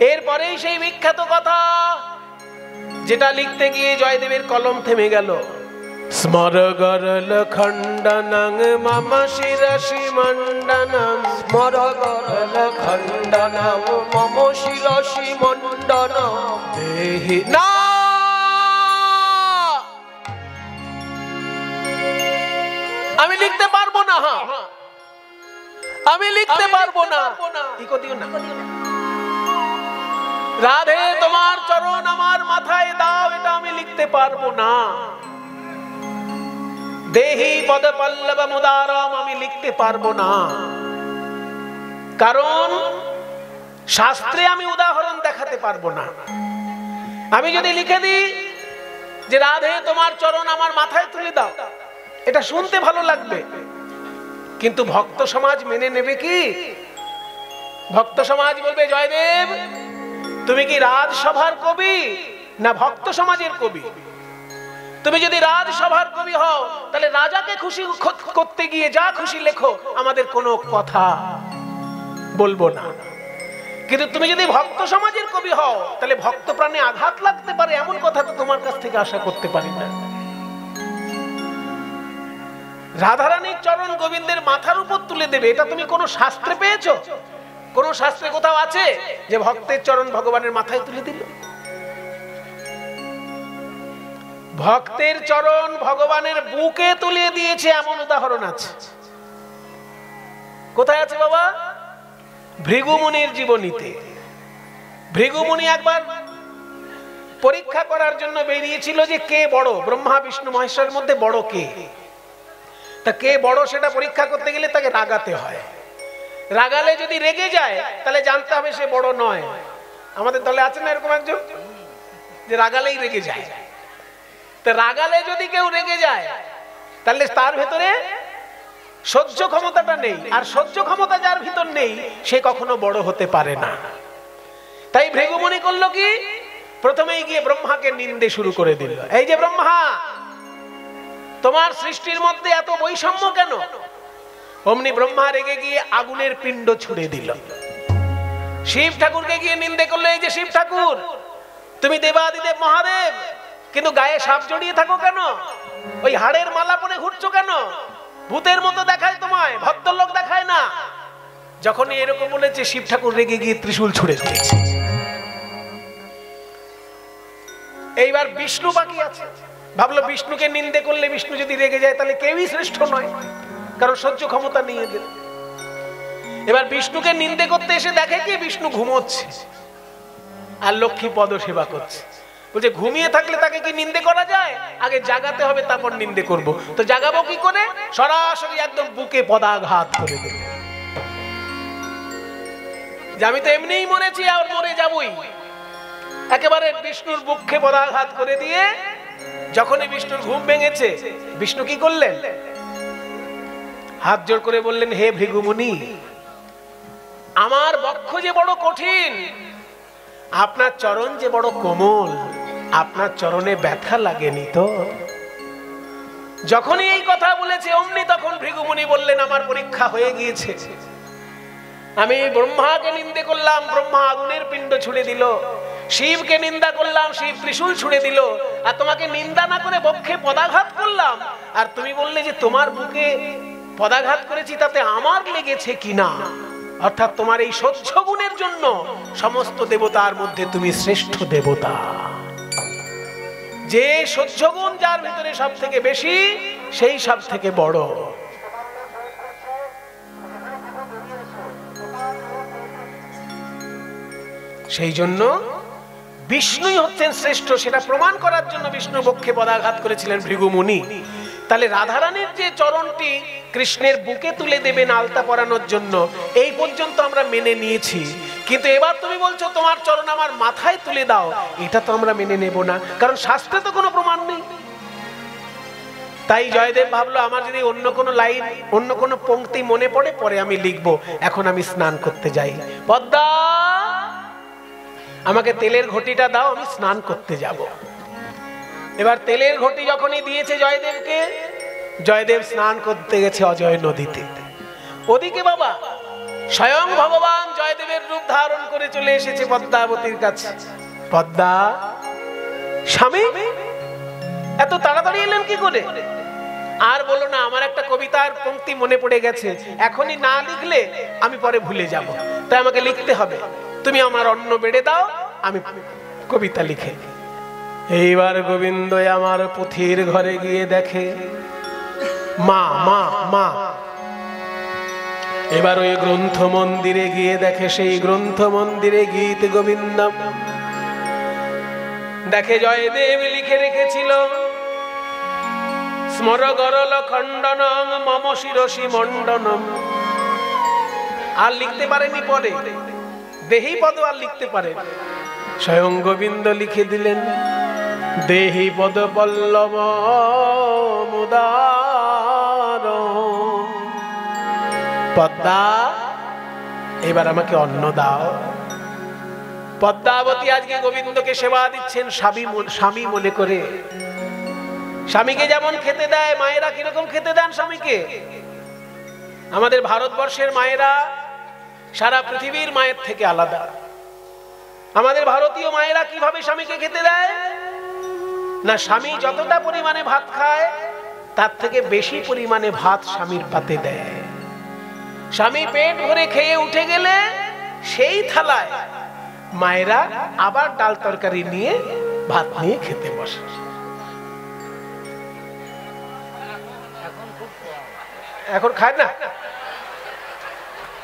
এরপরেই সেই বিখ্যাত কথা যেটা লিখতে গিয়ে জয়দেবের কলম থেমে গেল। স্মরগরল খণ্ডনং মম শিরসি মণ্ডনং, স্মরগরল খণ্ডনং মম শিরসি মণ্ডনং দেহি না। আমি লিখতে পারবো না, আমি লিখতে পারবো না। রাধে তোমার চরণ আমার মাথায় দাও, এটা আমি লিখতে পারবো না। দেহি পদ পল্লব মুদারম, আমি লিখতে পারবো না। কারণ শাস্ত্রে আমি উদাহরণ দেখাতে পারবো না। আমি যদি লিখে দিই যে রাধে তোমার চরণ আমার মাথায় তুলে দাও, এটা শুনতে ভালো লাগবে, কিন্তু ভক্ত সমাজ মেনে নেবে কি? ভক্ত সমাজ বলবে জয়দেব তুমি কি রাজসভার কবি না ভক্ত সমাজের কবি? তুমি যদি রাজসভার কবি হও তাহলে রাজাকে খুশি করতে গিয়ে যা খুশি লেখো, আমাদের কোনো কথা বলবো না। কিন্তু তুমি যদি ভক্ত সমাজের কবি হও তাহলে ভক্ত প্রাণে আঘাত লাগতে পারে, এমন কথা তো তোমার কাছ থেকে আশা করতে পারি না। রাধারানীর চরণ গোবিন্দের মাথার উপর তুলে দেবে, এটা তুমি কোন শাস্ত্রে পেয়েছো? কোন শাস্ত্রে কোথাও আছে যে ভক্তের চরণ ভগবানের মাথায় তুলে দিল? ভক্তের চরণ ভগবানের বুকে তুলে দিয়েছে এমন উদাহরণ আছে। কোথায় আছে বাবা? ভৃগুমুনির জীবনীতে। ভৃগুমুনি একবার পরীক্ষা করার জন্য বেরিয়েছিল যে কে বড়, ব্রহ্মা বিষ্ণু মহেশ্বরের মধ্যে বড় কে। তা কে বড় সেটা পরীক্ষা করতে গেলে তাকে রাগাতে হয়। রাগালে যদি রেগে যায় তাহলে জানতে হবে সে বড় নয়। আমাদের দলে আছে না এরকম একজন যে রাগালেই রেগে যায়? তা রাগালে যদি কেউ রেগে যায় তাহলে তার ভেতরে সহ্য ক্ষমতাটা নেই, আর সহ্য ক্ষমতা যার ভিতর নেই সে কখনো বড় হতে পারে না। তাই ভৃগুমুনি করলো কি, প্রথমেই গিয়ে ব্রহ্মাকে নিন্দে শুরু করে দিল। এই যে ব্রহ্মা, তোমার সৃষ্টির মধ্যে এত বৈষম্য কেন? অমনি ব্রহ্মা রেগে গিয়ে আগুনের পিণ্ড ছুড়ে দিল। শিব ঠাকুরকে গিয়ে নিন্দে করলো, এই যে শিব ঠাকুর তুমি দেবাদিদেব মহাদেব, কিন্তু গায়ে সাপ জড়িয়ে থাকো কেন? ওই হাড়ের মালা পরে ঘুরছো কেন? ভূতের মতো দেখায় তোমায়, ভদ্রলোক দেখায় না। যখনই এরকম বলেছে শিব ঠাকুর রেগে গিয়ে ত্রিশূল ছুড়ে দিয়েছে। এইবার বিষ্ণু বাকি আছে। ভাবলো বিষ্ণুকে নিন্দে করলে বিষ্ণু যদি রেগে যায় তাহলে কেউই শ্রেষ্ঠ নয়, কারণ সহ্য ক্ষমতা নিয়ে দিল। এবার বিষ্ণুকে নিন্দে করতে এসে দেখে কি বিষ্ণু ঘুমোচ্ছে আর লক্ষ্মী পদ সেবা করছে। বলছে ঘুমিয়ে থাকলে তাকে কি নিন্দে করা যায়? আগে জাগাতে হবে তারপর নিন্দে করব। তো জাগাবো কি করে? সরাসরি একদম বুকে পদাঘাত করে দেব, যে আমি তো এমনিই মরেছি আর মরে যাবই। একেবারে বিষ্ণুর বুকে পদাঘাত করে দিয়ে যখনই বিষ্ণুর ঘুম ভেঙেছে, বিষ্ণু কি করলেন? হাত জোড় করে বললেন, হে ভৃগুমুনি, আমার বক্ষ যে বড় কঠিন, আপনার চরণ যে বড় কোমল, আপনার চরণে ব্যথা লাগেনি তো? যখনই এই কথা বলেছে অমনি তখন ভৃগুমুনি বললেন, আমার পরীক্ষা হয়ে গিয়েছে। আমি ব্রহ্মাকে নিন্দে করলাম, ব্রহ্মা আগুনের পিণ্ড ছুড়ে দিল। শিবকে নিন্দা করলাম, শিব ত্রিশূল ছুড়ে দিল। আর তোমাকে নিন্দা না করে বক্ষে পদাঘাত করলাম, আর তুমি বললে যে তোমার বুকে পদাঘাত করেছি তাতে আমার লেগেছে কিনা। অর্থাৎ তোমার এই সহ্য গুণের জন্য সমস্ত দেবতার মধ্যে তুমি শ্রেষ্ঠ দেবতা। যে সহ্য গুণ যার ভিতরে সব থেকে বেশি, সেই সব থেকে বড়। সেই জন্য বিষ্ণুই হচ্ছেন শ্রেষ্ঠ, সেটা প্রমাণ করার জন্য বিষ্ণু বক্ষে পদাঘাত করেছিলেন ভৃগুমুনি। তাহলে রাধারানীর যে চরণটি কৃষ্ণের বুকে তুলে দেবেন আলতা পরানোর জন্য, এই পর্যন্ত আমরা মেনে নিয়েছি। কিন্তু এবার তুমি বলছো তোমার চরণ আমার মাথায় তুলে দাও, এটা তো আমরা মেনে নেব না, কারণ শাস্ত্রে তো কোনো প্রমাণ নেই। তাই জয়দেব ভাবলো আমার যদি অন্য কোনো লাইন, অন্য কোনো পংক্তি মনে পড়ে পরে আমি লিখবো, এখন আমি স্নান করতে যাই। পদ্মা, আমাকে তেলের ঘটিটা দাও, আমি স্নান করতে যাব। এবার তেলের ঘটি যখনই দিয়েছে জয়দেবকে, জয়দেব স্নান করতে গেছে অজয় নদীতে। ওদিকে বাবা স্বয়ং ভগবান জয়দেবের রূপ ধারণ করে চলে এসেছে পদ্মাবতীর কাছে। পদ্মা, স্বামী এত তাড়াতাড়ি এলেন কি করে? আর বলো না, আমার একটা কবিতার পংক্তি মনে পড়ে গেছে, এখনই না লিখলে আমি পরে ভুলে যাব, তাই আমাকে লিখতে হবে। তুমি আমার অন্ন বেড়ে দাও, আমি কবিতা লিখে। এইবার গোবিন্দ আমার পুথির ঘরে গিয়ে দেখে মা মা মা। এবার ওই গ্রন্থ মন্দিরে গিয়ে দেখে, সেই গ্রন্থ মন্দিরে গীত গোবিন্দম দেখে জয়দেব লিখে রেখেছিল, স্মর গরল খণ্ডনম মম শিরসি মণ্ডনম। আর লিখতে পারেনি, পরে দেহি পদ আর লিখতে পারে। স্বয়ং গোবিন্দ লিখে দিলেন, দেহি পদ পল্লব মুদার। পদ্মা, এবার আমাকে অন্ন দাও। পদ্মাবতী আজকে গোবিন্দকে সেবা দিচ্ছেন স্বামী মনে করে। স্বামীকে যেমন খেতে দেয়, মায়েরা কিরকম খেতে দেন স্বামীকে? আমাদের ভারতবর্ষের মায়েরা সারা পৃথিবীর মায়ের থেকে আলাদা। আমাদের ভারতীয় মায়েরা কিভাবে স্বামীকে খেতে দেয় না, স্বামী যতটা পরিমাণে ভাত খায় তার থেকে বেশি পরিমাণে ভাত স্বামীর পাতে দেয়। স্বামী পেট ভরে খেয়ে উঠে গেলে সেই থালায় মায়েরা আবার ডাল তরকারি নিয়ে ভাত নিয়ে খেতে বসে। এখন খায় না,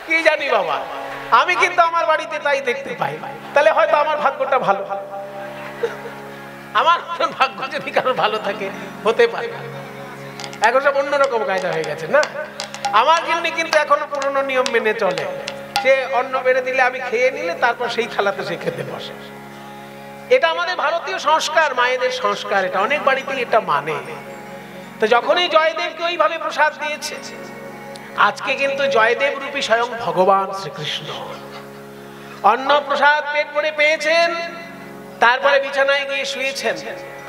কি জানি বাবা, আমি কিন্তু আমার বাড়িতে তাই দেখতে পাই। তাহলে হয়তো আমার ভাগ্যটা ভালো, আমার ভাগ্য যদি কারো ভালো থাকে হতে পারে। এখন সব অন্যরকম কায়দা হয়ে গেছে না। আমার কিন্তু এখনো পুরনো নিয়ম মেনে চলে, সে অন্ন বেড়ে দিলে আমি খেয়ে নিলে তারপর সেই থালাতে সে খেতে বসে। এটা আমাদের ভারতীয় সংস্কার, মায়েদের সংস্কার, এটা অনেক বাড়িতেই এটা মানে। তো যখনই জয়দেবকে ওইভাবে প্রসাদ দিয়েছে, আজকে কিন্তু জয়দেব রূপী স্বয়ং ভগবান শ্রীকৃষ্ণ অন্ন প্রসাদ পেট ভরে পেয়েছেন, তারপরে বিছানায় গিয়ে শুয়েছেন।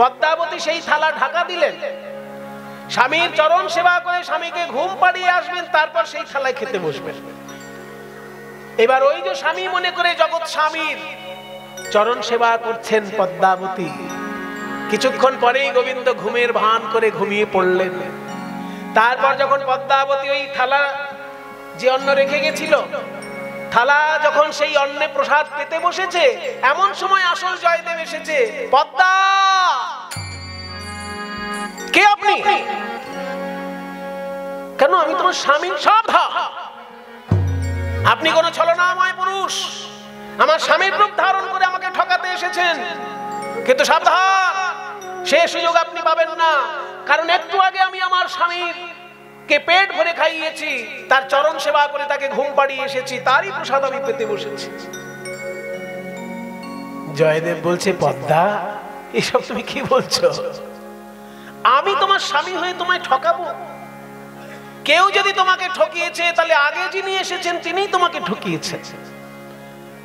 পদ্মাবতী সেই থালা ঢাকা দিলেন, স্বামীর চরণ সেবা করে স্বামীকে ঘুম পাড়িয়ে আসবেন, তারপর সেই থালায় খেতে বসবেন। এবার ওই যে স্বামী মনে করে জগৎ স্বামীর চরণ সেবা করছেন পদ্মাবতী, কিছুক্ষণ পরেই গোবিন্দ ঘুমের ভান করে ঘুমিয়ে পড়লেন। তারপর যখন পদ্মাবতী ওই থালা যে অন্ন রেখে গেছিল, থালা যখন সেই অন্নে প্রসাদ পেতে বসেছে, এমন সময় আসল জয়দেব এসেছে। পদ্মা, কে আপনি? কেন? আমি তোমার স্বামী। সাবধান, আপনি কোন ছলনাময় পুরুষ, আমার স্বামীর রূপ ধারণ করে আমাকে ঠকাতে এসেছেন। কিন্তু সাবধান, সে সুযোগ আপনি পাবেন না, কারণ একটু আগে আমি আমার স্বামীর কে পেট ভরে খাইয়েছি, তার চরণ সেবা করে তাকে ঘুম পাড়িয়ে এসেছি, তারই প্রসাদ আমি পেতে বসেছি। জয়দেব বলছে, পদ্মা, এসব তুমি কি বলছো? আমি তোমার স্বামী হয়ে তোমায় ঠকাবো? কেউ যদি তোমাকে ঠকিয়েছে, তাহলে আগে যিনি এসেছেন তিনিই তোমাকে ঠকিয়েছেন।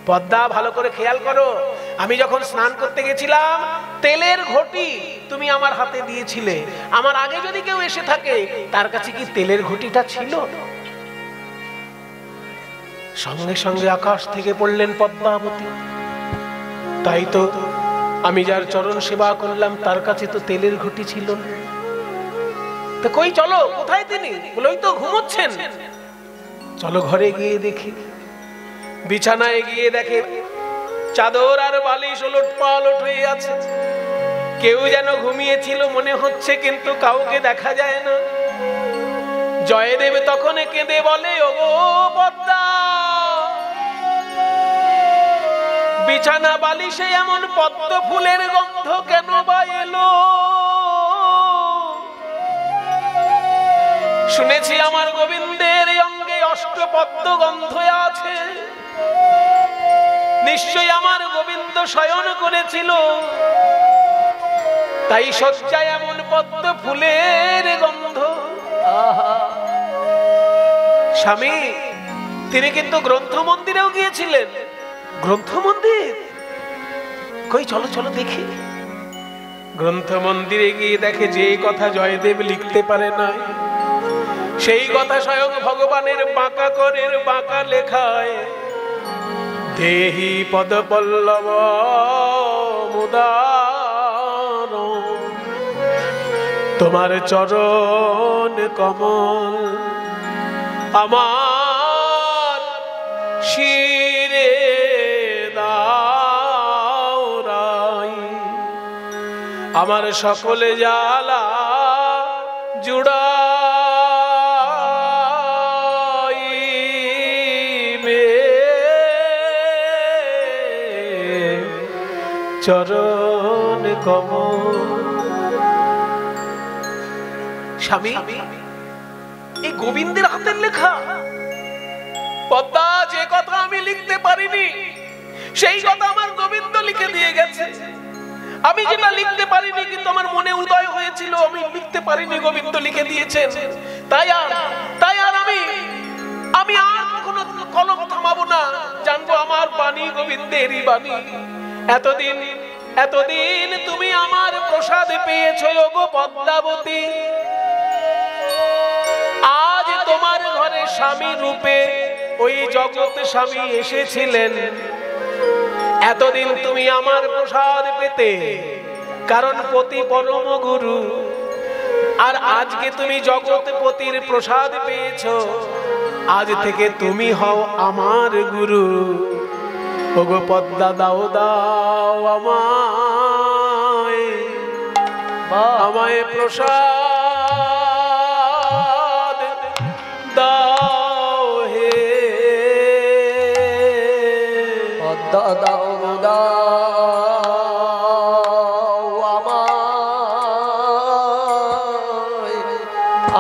পদ্মা, ভালো করে খেয়াল করো, আমি যখন স্নান করতে গেছিলাম, তেলের ঘটি তুমি আমার হাতে দিয়েছিলে। আমার আগে যদি কেউ এসে থাকে, তার কাছে কি তেলের ঘটিটা ছিল? সঙ্গে সঙ্গে আকাশ থেকে পড়লেন পদ্মাবতী। তাই তো, আমি যার চরণ সেবা করলাম তার কাছে তো তেলের ঘটি ছিল না। তো কই, চলো, কোথায় তিনি? বলোই তো ঘুমোচ্ছেন। চলো ঘরে গিয়ে দেখি। বিছানায় গিয়ে দেখে চাদর আর বালিশ ওলটপালট হয়ে আছে। কেউ যেন ঘুমিয়েছিল মনে হচ্ছে, কিন্তু কাউকে দেখা যায় না। জয়দেব তখন কেঁদে বলে, ওগো পদ্মা, বিছানা বালিশে এমন পদ্ম ফুলের গন্ধ কেন বা এলো? শুনেছি আমার গোবিন্দের অঙ্গে অষ্টপদ্ম গন্ধ আছে, নিশ্চয় আমার গোবিন্দ শয়ন করেছিল, তাই শয্যায় এমন পদ্ম ফুলের গন্ধ। আহা, স্বামী তিনি কিন্তু গ্রন্থ মন্দিরেও গিয়েছিলেন। গ্রন্থ মন্দির কই, চলো চলো দেখি। গ্রন্থ মন্দিরে গিয়ে দেখে যে কথা জয়দেব লিখতে পারে না, সেই কথা স্বয়ং ভগবানের বাঁকা করের বাঁকা লেখায়, দেহি পদ পল্লব মুদার, তোমার চরণ কমল আমার শিরে দাও রাই, আমার সকলে জ্বালা জুড়াইবে চরণ কমল। স্বামী, এই গোবিন্দের হাতের লেখা। পদ্মা, যে কথা আমি লিখতে পারিনি সেই কথা আমার গোবিন্দ লিখে দিয়ে গেছে। আমি যেটা লিখতে পারিনি কিন্তু আমার মনে উদয় হয়েছিল, আমি লিখতে পারিনি, গোবিন্দ লিখে দিয়েছেন। তাই আর আমি আর কখনো কলম থামাবো না, জানবো আমার বাণী গোবিন্দেরই বাণী। এতদিন তুমি আমার প্রসাদ পেয়েছো গো পদ্মাবতী, আজ তোমার ঘরে স্বামী রূপে ওই জগৎ স্বামী এসেছিলেন। এতদিন তুমি আমার প্রসাদ পেতে, কারণ পতি পরম গুরু, আর আজকে তুমি জগৎপতির প্রসাদ পেয়েছো, আজ থেকে তুমি হও আমার গুরু। ওগো পদ্মা, দাও দাও আমায় প্রসাদ দাও হে পদ্মা, দাও দাও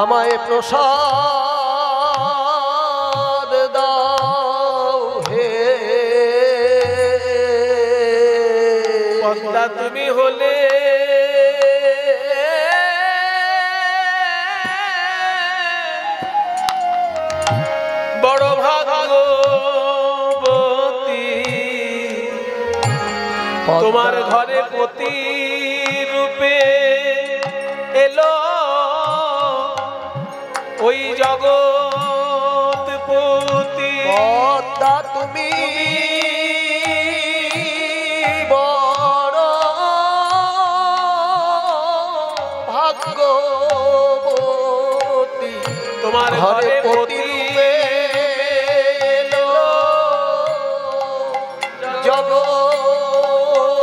আমায় প্রসাদ দাও হে। পদ্মা, তুমি হলে বড় ভাগ্যবতী, তোমার ঘরে পতি রূপে এলো ওই জগৎপতি। পদ্মা, তুমি বড় ভাগ্যবতী, তোমার ঘরে পতি জগৎপতি।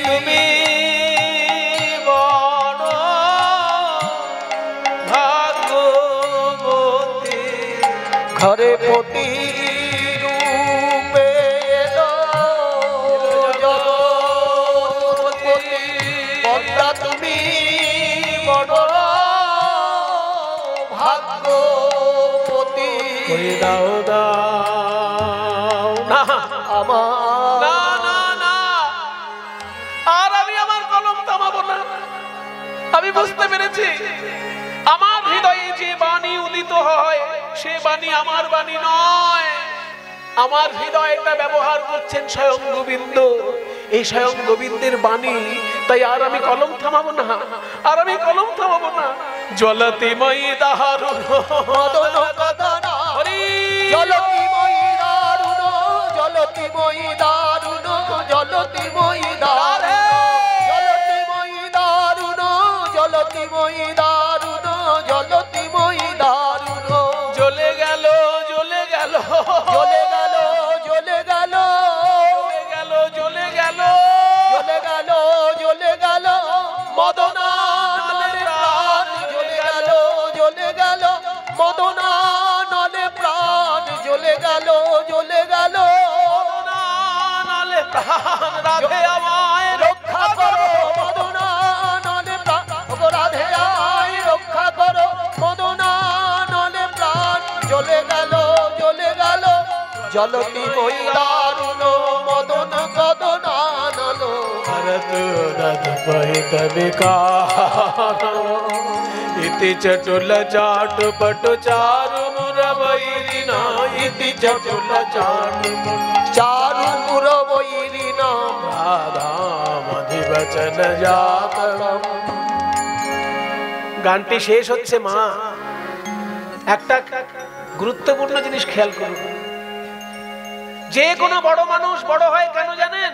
তুমি বড় ভাগ্যবতী, ঘরে পতি রূপে এলো জগৎপতি। পদ্মা, তুমি বড় ভাগ্যবতী। দাও দাও না আমার না না না, আর আমি আমার কলম থামাবো না। আমি বুঝতে পেরেছি আমার হৃদয়ে যে বাণী উদিত হয় সে বাণী আমার বাণী নয়। আমার হৃদয়টা ব্যবহার করছেন স্বয়ং গোবিন্দ, এই স্বয়ং গোবিন্দের বাণী। তাই আর আমি কলম থামাবো না, আর আমি কলম থামাবো না। জলতিময়ী দারুণ মদন কদন, জলতিময়ী দারুণ, জলতিময়ী দারুণ, জলতিময়ী দারুণ, জলতিময়ী দারুণ, জলতিময়ী দারুণ। জ্বলে গেল জ্বলে গেল জ্বলে গেল, জ্বলে গেল, জ্বলে গেল জ্বলে গেল, জ্বলে গেল মদনানলে প্রাণ, জ্বলে গেল, জ্বলে গেল মদনানলে প্রাণ, জ্বলে গেল, জ্বলে গেল মদনানলে প্রাণ। রাধে আমায় রক্ষা করো মদনানলে প্রাণ, ওগো রাধে আমায় রক্ষা করো মদনানলে প্রাণ, জ্বলে গেল, জ্বলে গেল জলতিময়ী দারুণ মদন কদনানল। भरत रथ पहित विकार, इति चटुल चाट पटु चारु मुर वैरिना, इति चटुल चाट चारु मुर वैरिना, राधा মধিবচন জাতম। গানটি শেষ হচ্ছে মা, একটা গুরুত্বপূর্ণ জিনিস খেয়াল করুন, যে কোনো বড় মানুষ বড় হয় কেন জানেন?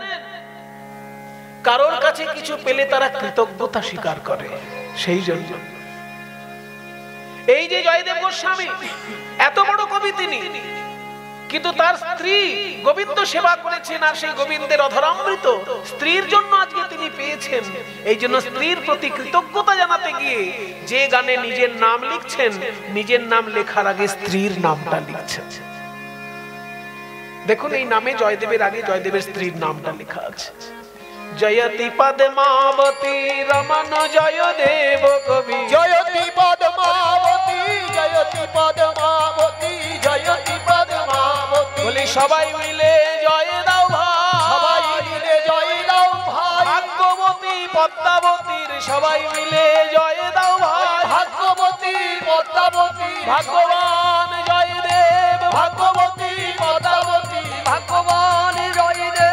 কারোর কাছে কিছু পেলে তারা কৃতজ্ঞতা স্বীকার করে, সেই জন্য। এই যে জয়দেব গোস্বামী এত বড় কবি তিনি, কিন্তু তার স্ত্রী গোবিন্দ সেবা করেছেন, আর সেই গোবিন্দের অধরামৃত স্ত্রীর জন্য আজকে তিনি পেয়েছেন। এই জন্য স্ত্রীর প্রতি কৃতজ্ঞতা জানাতে গিয়ে যে গানে নিজের নাম লিখছেন, নিজের নাম লেখার আগে স্ত্রীর নামটা লিখছেন। দেখুন এই নামে জয়দেবের আগে জয়দেবের স্ত্রীর নামটা লেখা আছে। জয়তি পদ্মাবতী রমন জয়দেব কবি, জয়তি পদ্মাবতী, জয়তি পদ্মাবতী, জয়তি পদ্মাবতী। বলি সবাই মিলে জয় দাও ভাই, সবাই মিলে জয় দাও ভাই। ভাগ্যবতী পদ্মাবতীর সবাই মিলে জয় দাও ভাই। ভাগ্যবতী পদ্মাবতী, ভাগ্যবান জয়দেব, ভাগ্যবতী পদ্মাবতী, ভাগ্যবান জয়দেব।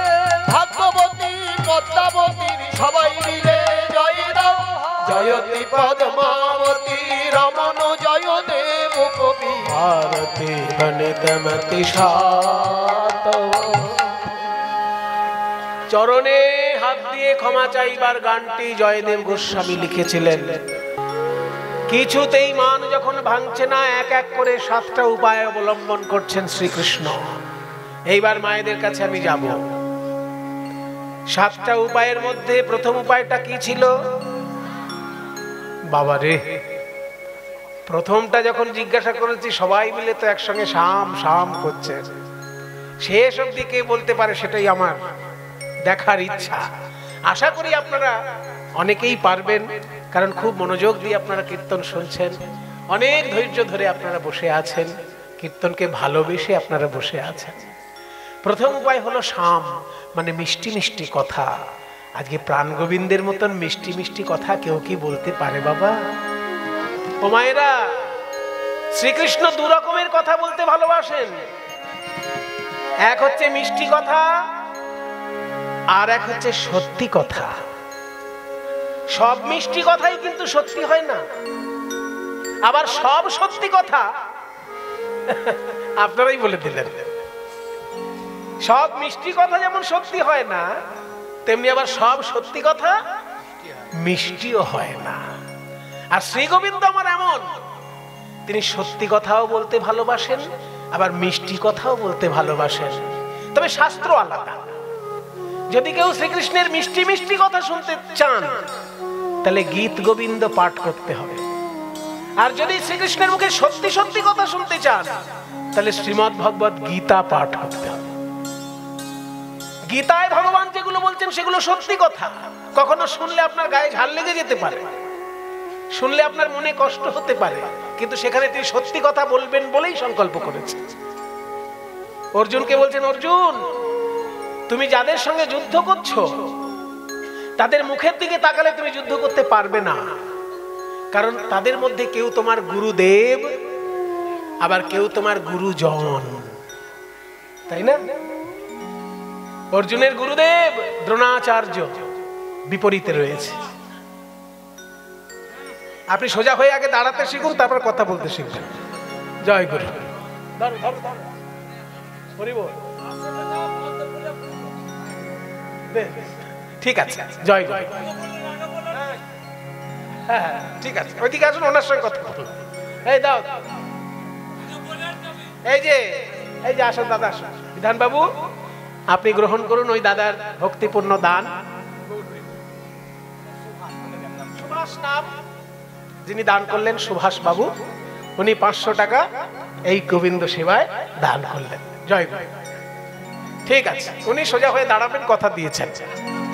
ভাগ্যবতী পদ্মাবতীর সবাই মিলে জয় দাও। জয়তি পদ্মাবতী রমন জয়দেব কবি, ভারতী বনিতমতি সাত। চরণে হাত দিয়ে ক্ষমা চাইবার গানটি জয়দেব গোস্বামী লিখেছিলেন। কিছুতেই মান যখন ভাঙছে না, এক এক করে 7টা উপায় অবলম্বন করছেন শ্রীকৃষ্ণ। এইবার মায়েদের কাছে আমি যাব। 7টা উপায়ের মধ্যে প্রথম উপায়টা কি ছিল? বাবা রে, প্রথমটা যখন জিজ্ঞাসা করেছি সবাই মিলে তো একসঙ্গে শাম শাম করছে, শেষ অবধি কে বলতে পারে সেটাই আমার দেখার ইচ্ছা। আশা করি আপনারা অনেকেই পারবেন, কারণ খুব মনোযোগ দিয়ে আপনারা কীর্তন শুনছেন, অনেক ধৈর্য ধরে আপনারা বসে আছেন, কীর্তনকে ভালোবেসে আপনারা বসে আছেন। প্রথম উপায় হলো শাম, মানে মিষ্টি মিষ্টি কথা। আজকে প্রাণ গোবিন্দের মতন মিষ্টি মিষ্টি কথা কেউ কি বলতে পারে বাবা? ও মায়েরা, শ্রীকৃষ্ণ 2 রকমের কথা বলতে ভালোবাসেন। এক হচ্ছে মিষ্টি কথা, আর এক হচ্ছে সত্যি কথা। সব মিষ্টি কথাই কিন্তু সত্যি হয় না, আবার সব সত্যি কথা আপনারাই বলে দিলেন। সব মিষ্টি কথা যেমন সত্যি হয় না, তেমনি আবার সব সত্যি কথা মিষ্টিও হয় না। আর শ্রী গোবিন্দ আমার এমন, তিনি সত্যি কথাও বলতে ভালোবাসেন, আবার মিষ্টি কথাও বলতে ভালোবাসেন। তবে শাস্ত্র আলাদা। যদি কেউ শ্রীকৃষ্ণের মিষ্টি মিষ্টি কথা শুনতে চান, তাহলে গীত গোবিন্দ পাঠ করতে হবে। আর যদি শ্রীকৃষ্ণের মুখে সত্যি সত্যি কথা শুনতে চান, তাহলে শ্রীমদ্ ভগবত গীতা পাঠ করতে হবে। গীতায় ভগবান যেগুলো বলছেন সেগুলো সত্যি কথা। কখনো শুনলে আপনার গায়ে ঝাল লেগে যেতে পারে, শুনলে আপনার মনে কষ্ট হতে পারে, কিন্তু সেখানে তিনি সত্যি কথা বলবেন বলেই সংকল্প করেছেন। অর্জুনকে বলছেন, অর্জুন তুমি যাদের সঙ্গে যুদ্ধ করছো তাদের মুখের দিকে তাকালে তুমি যুদ্ধ করতে পারবে না, কারণ তাদের মধ্যে কেউ তোমার গুরুদেব, আবার কেউ তোমার গুরুজন, তাই না? অর্জুনের গুরুদেব দ্রোণাচার্য বিপরীতে রয়েছে। আপনি সোজা হয়ে আগে দাঁড়াতে শিখুন, তারপর কথা বলতে শিখবেন। জয় গুরু। ঠিক আছে, জয় গুরু। হ্যাঁ ঠিক আছে, ওইদিকে আসুন, ওনার সঙ্গে কথা বলুন। এই দাও, এই যে আসুন দাদা, আসুন। বিধান বাবু আপনি গ্রহণ করুন ওই দাদার ভক্তিপূর্ণ দান। সুভাষ নাম যিনি দান করলেন, সুভাষ বাবু, উনি 500 টাকা এই গোবিন্দ সেবায় দান করলেন। জয় গুরু। ঠিক আছে, উনি সোজা হয়ে দাঁড়াবেন, কথা দিয়েছেন।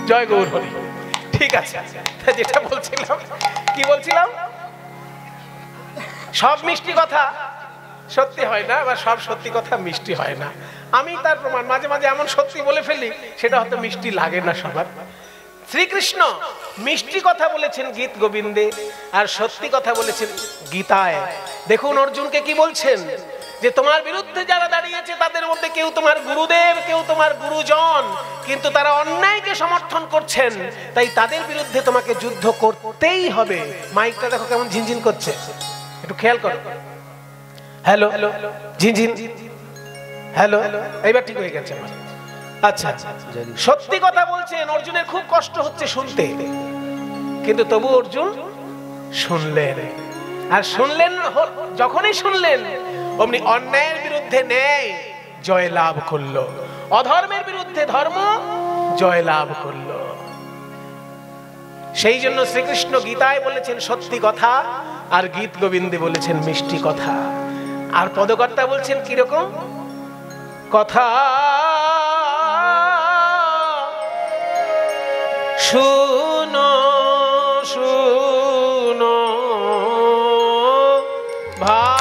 জয় গৌর হরি। ঠিক আছে, যেটা বলছিলাম, কি বলছিলাম, সব মিষ্টি কথা সত্যি হয় না, বা সব সত্যি কথা মিষ্টি হয় না। আমি তার প্রমাণ। মাঝে মাঝে এমন সত্যি বলে ফেলি সেটা হয়তো মিষ্টি লাগে না সবার। শ্রীকৃষ্ণ মিষ্টি কথা বলেছেন গীত গোবিন্দে, আর সত্যি কথা বলেছেন গীতায়। দেখুন অর্জুনকে কি বলছেন, যে তোমার বিরুদ্ধে যারা দাঁড়িয়েছে তাদের মধ্যে কেউ তোমার গুরুদেব, কেউ তোমার গুরুজন, কিন্তু তারা অন্যায়কে সমর্থন করছেন, তাই তাদের বিরুদ্ধে তোমাকে যুদ্ধ করতেই হবে। মাইকটা দেখো কেমন ঝিনঝিন করছে, একটু খেয়াল করো। হ্যালো ঝিনঝিন, হ্যালো, এইবার ঠিক হয়ে গেছে আমার। আচ্ছা, সত্যি কথা বলছেন, অর্জুনের খুব কষ্ট হচ্ছে শুনতে, কিন্তু তবু অর্জুন শুনলেন। আর শুনলেন, যখনই শুনলেন অমনি অন্যায়ের বিরুদ্ধে ন্যায় জয় লাভ করলো, অধর্মের বিরুদ্ধে ধর্ম জয় লাভ করলো। সেই জন্য শ্রীকৃষ্ণ গীতায় বলেছেন সত্যি কথা, আর গীত গোবিন্দে বলেছেন মিষ্টি কথা। আর পদকর্তা বলছেন কিরকম কথা, শুনো শুনো ভানু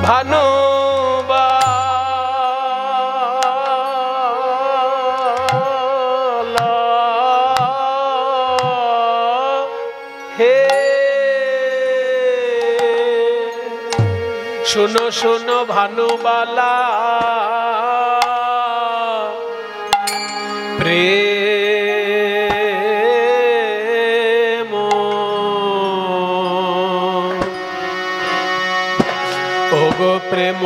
ভানু শোনো শোনো ভানুবালা, প্রেম ওগো প্রেম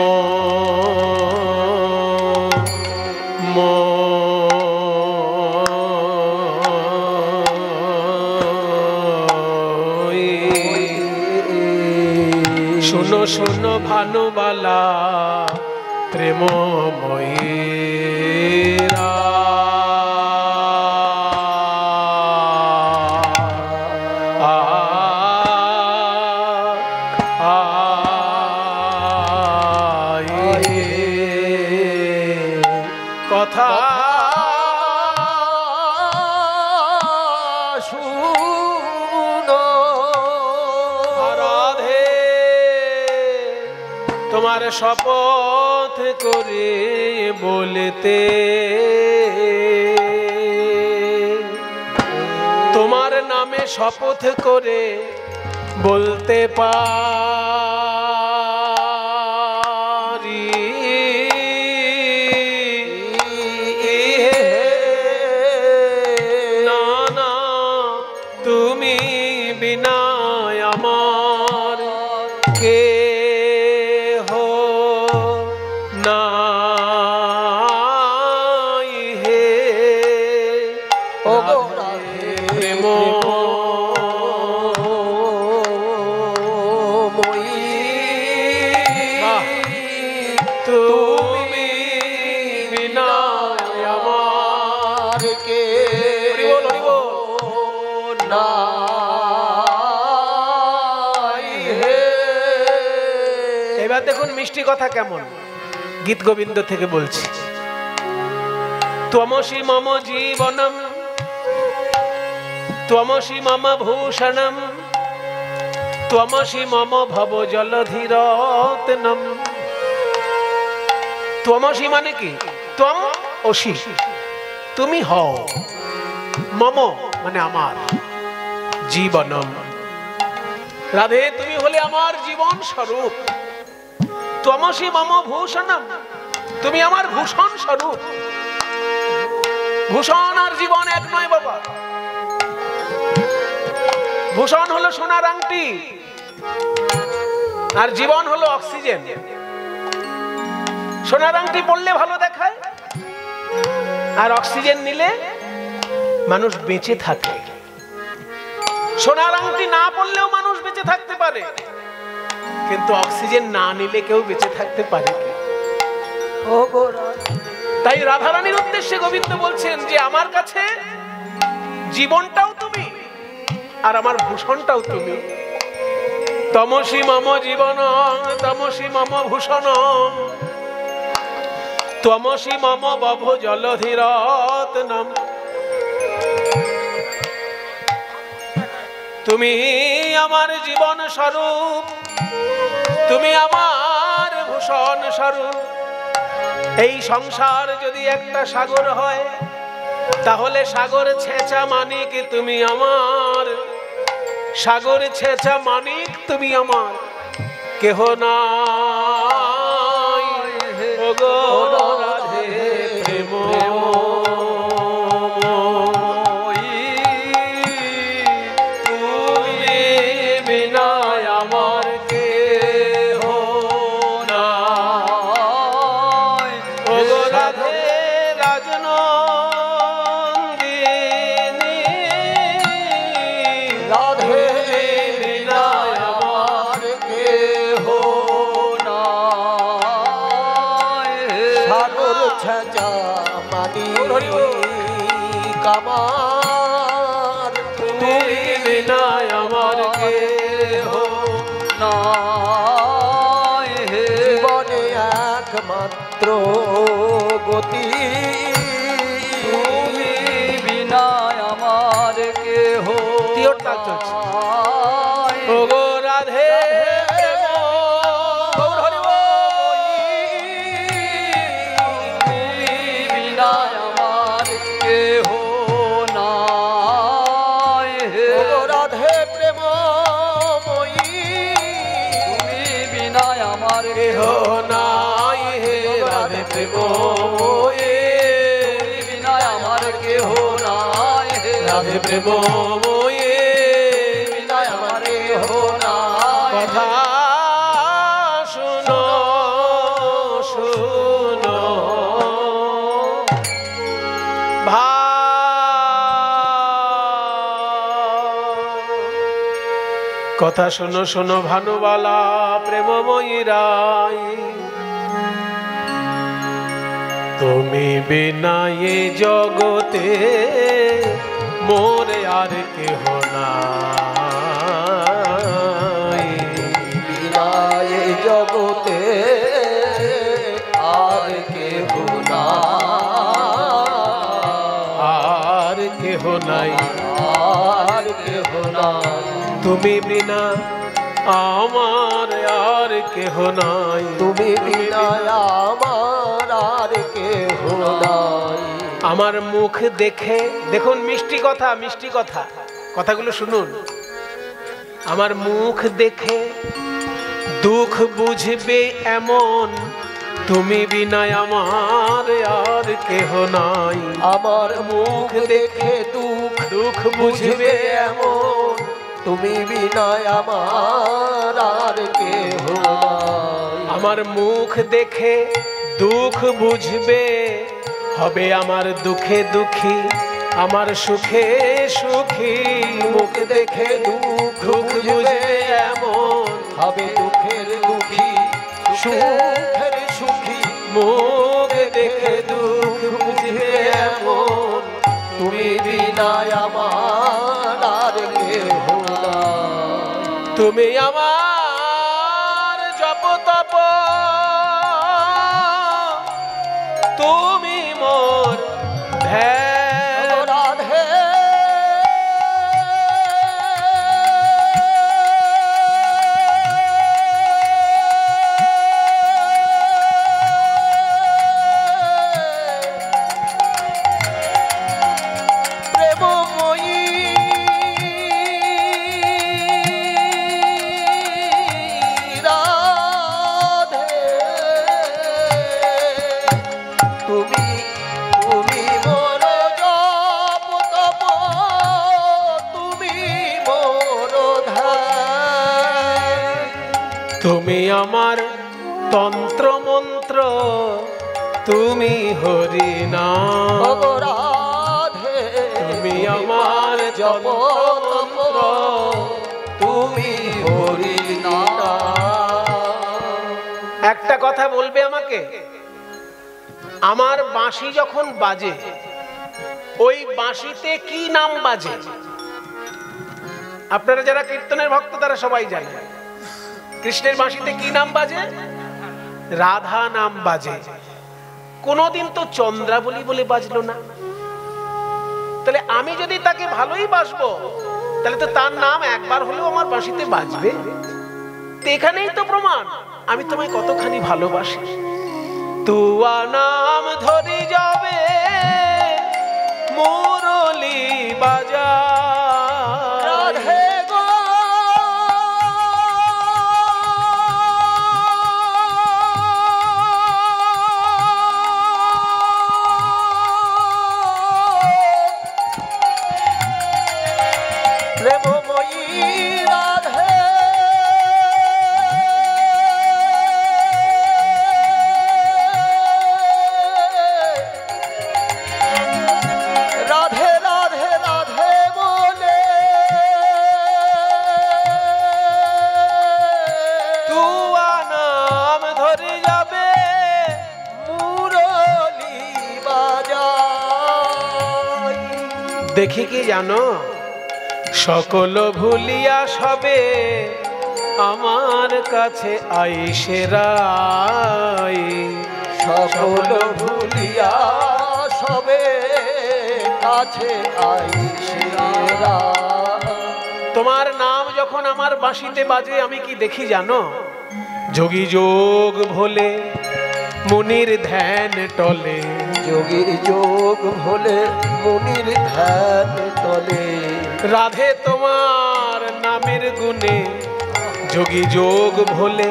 শোনো শোনো ভানুবালা প্রেমময়ীরা, কথা শুনো রাধে, তোমার শপথ করে বলতে, তোমার নামে শপথ করে বলতে পারি, না না তুমি বিনা আমার কে হো নাই হে, ওগো প্রেম তুমি বিনা আমার কে নাই হে। এবার দেখুন মিষ্টি কথা কেমন, গীত গোবিন্দ থেকে বলছি। ত্বমসি মম জীবনম, ত্বমসি মম ভূষণম, ত্বমসি মম ভব জলধিরত্নম। ত্বমসি মানে কি? ত্বম অসি, তুমি হও, মম মানে আমার, জীবনম রাধে তুমি হলে আমার জীবন স্বরূপ। ত্বমসি মম ভূষণম, তুমি আমার ভূষণ স্বরূপ। ভূষণ আর জীবন এক নয় বাবা। ভূষণ হলো সোনার আংটি, আর জীবন হলো অক্সিজেন। সোনার আংটি পড়লে ভালো দেখায়, আর অক্সিজেন নিলে মানুষ বেঁচে থাকে। সোনার আংটি না পড়লেও মানুষ বেঁচে থাকতে পারে, কিন্তু অক্সিজেন না নিলে কেউ বেঁচে থাকতে পারে। তাই রাধারানীর উদ্দেশ্যে গোবিন্দ বলছেন যে আমার কাছে জীবনটাও তুমি আর আমার ভূষণটাও তুমি। তমসি মম জীবনং, তমসি মম ভূষণং, ত্বমসি মম বভো জলধিরত্নম। তুমি আমার জীবন স্বরূপ, তুমি আমার ভূষণ স্বরূপ। এই সংসার যদি একটা সাগর হয়, তাহলে সাগর ছেঁচা মানিক তুমি আমার, সাগর ছেঁচা মানিক তুমি আমার, কেহ নাই ওগো রাধে প্রেম আমার তুমি বিনা আমার কেহ নাই হে জীবনে একমাত্র গতি তুমি বিনা আমার কেহ তিওর তাল চলছে। নাই। ও গো রাধে প্রেম গৌর হরি বল। তুমি বিনা আমার কেহ নাই হে ও রাধে প্রেমময়ী তুমি বিনা আমার কেহ কেহ নাই হে রাধে প্রেম এ তুমি বিনা আমার কেহ নাই হে রাধে প্রেম এ বিনা আমার কেহ নাই কথা শুনো শুনো কথা শোনো শোনো ভানুবালা প্রেমময়ী রাই, তুমি বিনা এ জগতে মোরে আর কেহ নাই। বিনা এই জগতে আর কেহ নাই, আর কেহ নাই, আর কেহ নাই, তুমি বিনা আমার আর কেহ নাই। তুমি বিনা আমার আর কেহ নাই। আমার মুখ দেখে দেখুন মিষ্টি কথা, মিষ্টি কথা, কথাগুলো শুনুন। আমার মুখ দেখে দুঃখ বুঝবে এমন তুমি বিনা আমার আর কেহ নাই। আমার মুখ দেখে দুঃখ দুঃখ বুঝবে এমন তুমি বিনা আমার আর কেহ নাই। আমার মুখ দেখে দুঃখ বুঝবে, হবে আমার দুঃখে দুঃখী, আমার সুখে সুখী। মুখ দেখে দুঃখ বুঝবে এমন হবে দুঃখের দুঃখী, সুখের সুখী। মুখ দেখে দুঃখ বুঝবে এমন তুমি বিনা আমার আর কেহ নাই। তুমি আমার জপ তপ, তুমি মোর ধ্যান। রাধে প্রেমময়ী রাধে, তুমি তুমি মোর জপ তপ, তুমি মোর ধ্যান। তুমি আমার তন্ত্র মন্ত্র, তুমি হরি নাম। ওগো রাধে তুমি আমার জপ তন্ত্র, তুমি হরি নাম। একটা কথা বলবে আমাকে, আমার বাঁশি যখন বাজে ওই বাঁশিতে কি নাম বাজে? আপনারা যারা কীর্তনের ভক্ত তারা সবাই জানেন কৃষ্ণের বাঁশিতে কি নাম বাজে? রাধা নাম বাজে। কোনোদিন তো চন্দ্রাবলী বলে বাজলো না। তাহলে আমি যদি তাকে ভালোই বাসবো, তাহলে তো তার নাম একবার হলেও আমার বাঁশিতে বাজবে। তো এখানেই তো প্রমাণ আমি তোমায় কতখানি ভালোবাসি। তুয়া নাম ধরি যাবে মুরলি বাজা, রাধে গো প্রেমময়ী রাধে, রাধে রাধে রাধে বল দেখি কি জানো, সকল ভুলিয়া সবে আমার কাছে আইসে রাই। সকল ভুলিয়া সবে কাছে আইসেরা। তোমার নাম যখন আমার বাঁশিতে বাজে আমি কি দেখি জানো, যোগী যোগ ভোলে মুনির ধ্যান টলে। যোগী যোগ ভোলে মুনির ধ্যান টলে। রাধে তোমার নামের গুণে যোগী যোগ ভোলে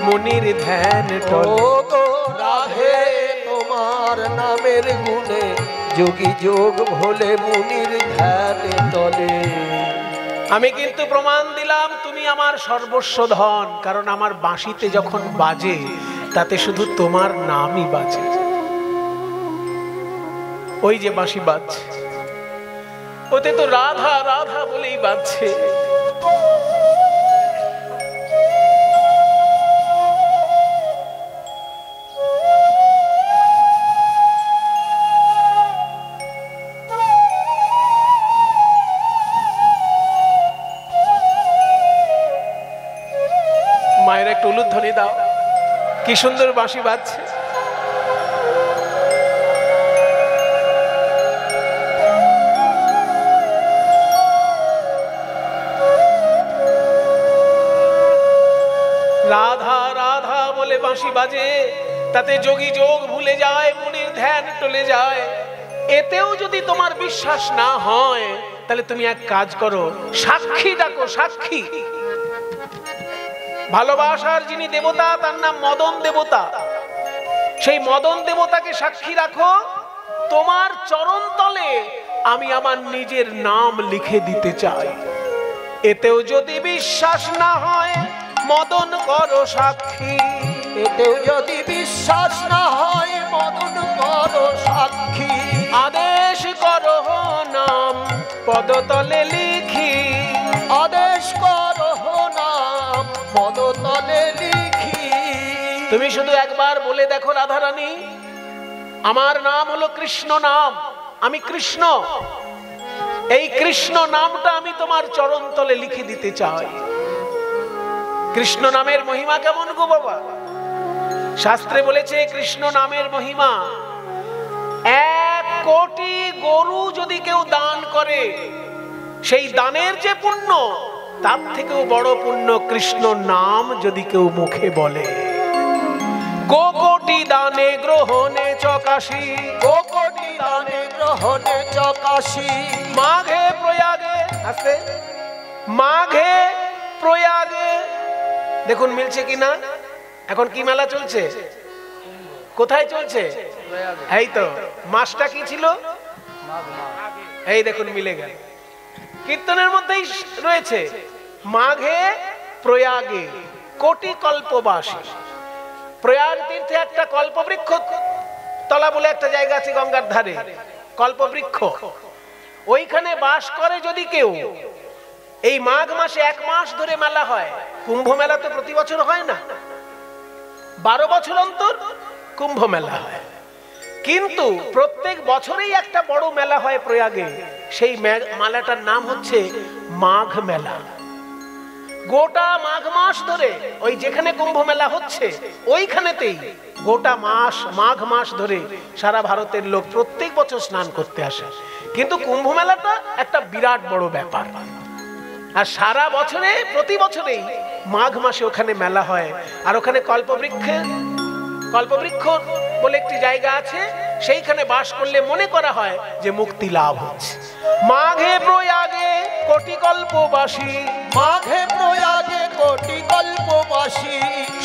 মুনির ধ্যান টলে। ও গো রাধে তোমার নামের গুণে যোগী যোগ ভোলে মুনির ধ্যান টলে। আমি কিন্তু প্রমাণ দিলাম তুমি আমার সর্বস্ব ধন, কারণ আমার বাঁশিতে যখন বাজে তাতে শুধু তোমার নামই বাজে। ওই যে বাঁশি বাজছে ওতে তো রাধা রাধা বলেই বাজছে। মায়ের একটা উলুধ্বনি দাও, কি সুন্দর বাঁশি বাজছে। রাধা রাধা বলে বাঁশি বাজে, তাতে যোগী যোগ ভুলে যায়, মুনির ধ্যান টলে যায়। এতেও যদি তোমার বিশ্বাস না হয় তাহলে তুমি এক কাজ করো, সাক্ষী ডাকো, সাক্ষী। ভালোবাসার যিনি দেবতা তার নাম মদন দেবতা, সেই মদন দেবতাকে সাক্ষী রাখো, তোমার চরণ তলে আমি আমার নিজের নাম লিখে দিতে চাই। এতেও যদি বিশ্বাস না হয় মদন করো সাক্ষী। এতেও যদি বিশ্বাস না হয় মদন করো সাক্ষী। আদেশ করো নাম পদতলে লিখি। আদেশ করো নাম পদতলে লিখি। তুমি শুধু একবার বলে দেখো রাধারানী, আমার নাম হলো কৃষ্ণ নাম, আমি কৃষ্ণ। এই কৃষ্ণ নামটা আমি তোমার চরণ তলে লিখে দিতে চাই। কৃষ্ণ নামের মহিমা কেমন গো বাবা? শাস্ত্রে বলেছে কৃষ্ণ নামের মহিমা, 1 কোটি গরু যদি কেউ দান করে সেই দানের যে পুণ্য, তার থেকেও বড় পুণ্য কৃষ্ণ নাম যদি কেউ মুখে বলে। কোটি দানে গ্রহণে চকাশি। কোটি দানে গ্রহণে চকাশি। মাঘে প্রয়াগে আছে, মাঘে প্রয়াগে। দেখুন মিলছে কিনা? এখন কি মেলা চলছে, কোথায় চলছে? এই তো মাসটা কি ছিল? এই দেখুন মিলে গেল, কীর্তনের মধ্যেই রয়েছে। মাঘে প্রয়াগে কোটি কল্পবাসী। প্রয়াগ তীর্থে একটা কল্পবৃক্ষ তলা বলে একটা জায়গা আছে গঙ্গার ধারে, কল্পবৃক্ষ, ওইখানে বাস করে যদি কেউ। এই মাঘ মাসে 1 মাস ধরে মেলা হয়। কুম্ভ মেলা তো প্রতি বছর হয় না, 12 বছর অন্তর কুম্ভ মেলা হয়, কিন্তু প্রত্যেক বছরেই একটা বড় মেলা হয় প্রয়াগে। সেই মেলাটার নাম হচ্ছে মাঘ মেলা। গোটা মাঘ মাস ধরে ওই যেখানে কুম্ভ মেলা হচ্ছে ওইখানেতেই গোটা মাস, মাঘ মাস ধরে সারা ভারতের লোক প্রত্যেক বছর স্নান করতে আসে। কিন্তু কুম্ভ মেলাটা একটা বিরাট বড় ব্যাপার, আর সারা বছরে প্রতি বছরেই মাঘ মাসে ওখানে মেলা হয়। আর ওখানে কল্পবৃক্ষ বলে একটি জায়গা আছে, সেইখানে বাস করলে মনে করা হয় যে মুক্তি লাভ হচ্ছে। মাঘে প্রয়াগে কোটি কল্পবাসী। মাঘে প্রয়াগে কোটি কল্পবাসী।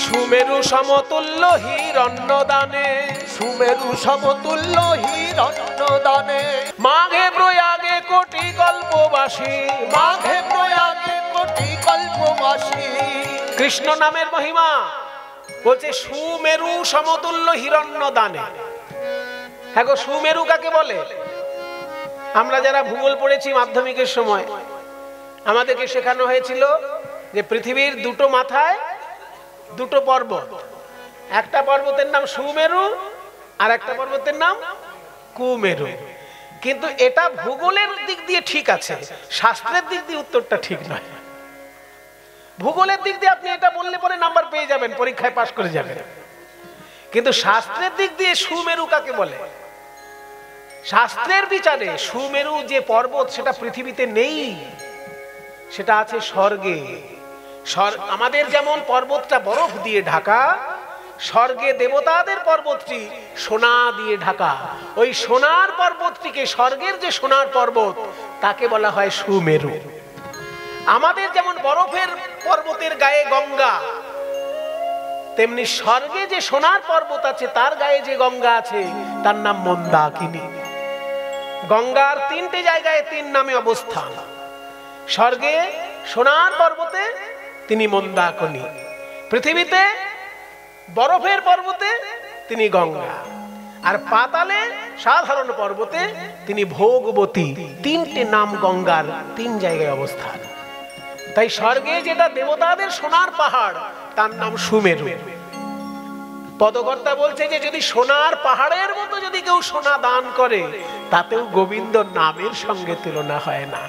সুমেরু সমতুল্য হিরণ্য দানে। সুমেরু সমতুল্য হিরণ্য দানে। মাঘে প্রয়াগে কোটি কল্পবাসী। মাঘে প্রয়াগে কোটি কল্পবাসী। কৃষ্ণ নামের মহিমা বলছে সুমেরু সমতুল্য হিরণ্য দানে। হ্যাঁ গো, সুমেরু কাকে বলে? আমরা যারা ভূগোল পড়েছি মাধ্যমিকের সময় আমাদেরকে শেখানো হয়েছিল যে পৃথিবীর 2টো মাথায় 2টো পর্বত, একটা পর্বতের নাম সুমেরু আর একটা পর্বতের নাম কুমেরু। কিন্তু এটা ভূগোলের দিক দিয়ে ঠিক আছে, শাস্ত্রের দিক দিয়ে উত্তরটা ঠিক নয়। ভূগোলের দিক দিয়ে আপনি এটা বললে পরে নাম্বার পেয়ে যাবেন, পরীক্ষায় পাশ করে যাবেন, কিন্তু শাস্ত্রের দিক দিয়ে সুমেরু কাকে বলে? শাস্ত্রের বিচারে সুমেরু যে পর্বত সেটা পৃথিবীতে নেই, সেটা আছে স্বর্গে। আমাদের যেমন পর্বতটা বরফ দিয়ে ঢাকা, স্বর্গে দেবতাদের পর্বতটি সোনা দিয়ে ঢাকা। ওই সোনার পর্বতটিকে, স্বর্গের যে সোনার পর্বত, তাকে বলা হয় সুমেরু। আমাদের যেমন বরফের পর্বতের গায়ে গঙ্গা, তেমনি স্বর্গে যে সোনার পর্বত আছে তার গায়ে যে গঙ্গা আছে তার নাম মন্দাকিনী। গঙ্গার তিনটে জায়গায় তিন নামে অবস্থান। স্বর্গে সোনার পর্বতে তিনি মন্দাকিনী, পৃথিবীতে বরফের পর্বতে তিনি গঙ্গা, আর পাতালে সাধারণ পর্বতে তিনি ভোগবতী। তিনটে নাম গঙ্গার, তিন জায়গায় অবস্থান। তাই স্বর্গে যেটা দেবতাদের সোনার পাহাড় তার নাম সুমেরু। পদকর্তা বলছে যে যদি সোনার পাহাড়ের মতো যদি কেউ সোনা দান করে, তাতেও গোবিন্দ নামের সঙ্গে তুলনা হয় না।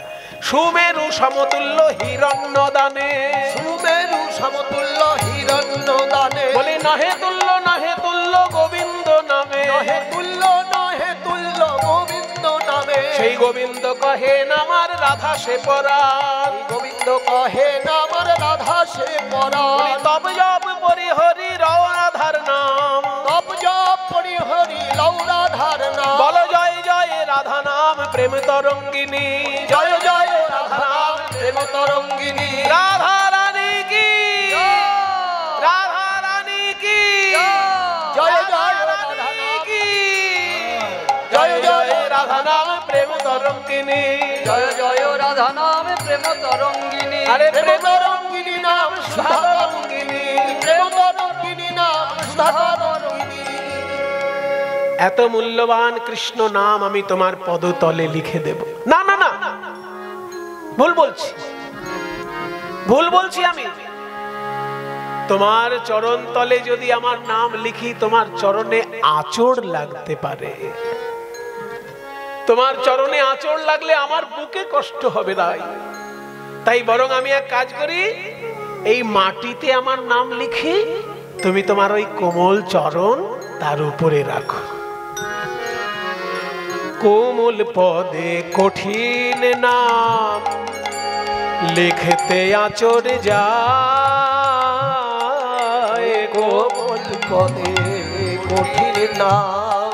সুমেরু সমতুল্য হিরণ্য দানে, সুমেরু সমতুল্য হিরণ্য দানে, বলে নহে তুল্য নহে তুল্য গোবিন্দ নামে, নহে তুল্য নহে তুল্য গোবিন্দ নামে। সেই গোবিন্দ কহে নামার রাধা সে পরাণ, গোবিন্দ কহে নামার রাধা সে পরাণ। তব জপ পরিহরি রও রাধার নাম, তব জপ পরিহরি লও রাধার নাম। বল জয় জয় রাধা নাম প্রেম তরঙ্গিনী, জয় জয় রাধা নাম প্রেম তরঙ্গিনী। রাধা রানী কি, রাধা রানী কি, জয় জয় রাধা রানী নাম, কি, জয় জয় রাধা নাম প্রেম তরঙ্গিনী। জয় জয় রাধা নাম প্রেম তরঙ্গিনী। আরে প্রেম তরঙ্গিনী নাম সুধা তরঙ্গিনী, প্রেম তরঙ্গিনী নাম সুধা তরঙ্গিনী। এত মূল্যবান কৃষ্ণ নাম আমি তোমার পদতলে লিখে দেব। না না না, ভুল বলছি, ভুল বলছি আমি। তোমার চরণ তলে যদি আমার নাম লিখি, তোমার চরণে আঁচড় লাগতে পারে। তোমার চরণে আঁচড় লাগলে আমার বুকে কষ্ট হবে। তাই বরং আমি এক কাজ করি, এই মাটিতে আমার নাম লিখি, তুমি তোমার ওই কোমল চরণ তার উপরে রাখো। কোমল পদে কঠিন নাম লিখতে আঁচড় যায়, কোমল পদে কঠিন নাম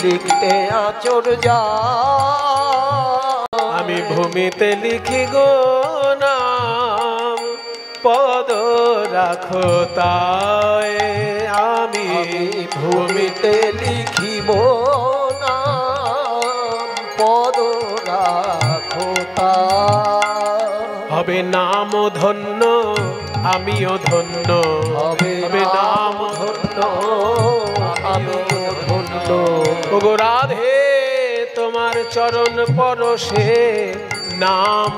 লিখতে আঁচড় যায়। আমি ভূমিতে লিখি গো নাম, পদ রাখো তাই। আমি ভূমিতে লিখিব নাম, পদ রাখো তাই। হবে নাম ধন্য, আমিও ধন্য, হবে নাম ধন্য, আমিও ধন্য। ওগো রাধে তোমার চরণ পরশে নাম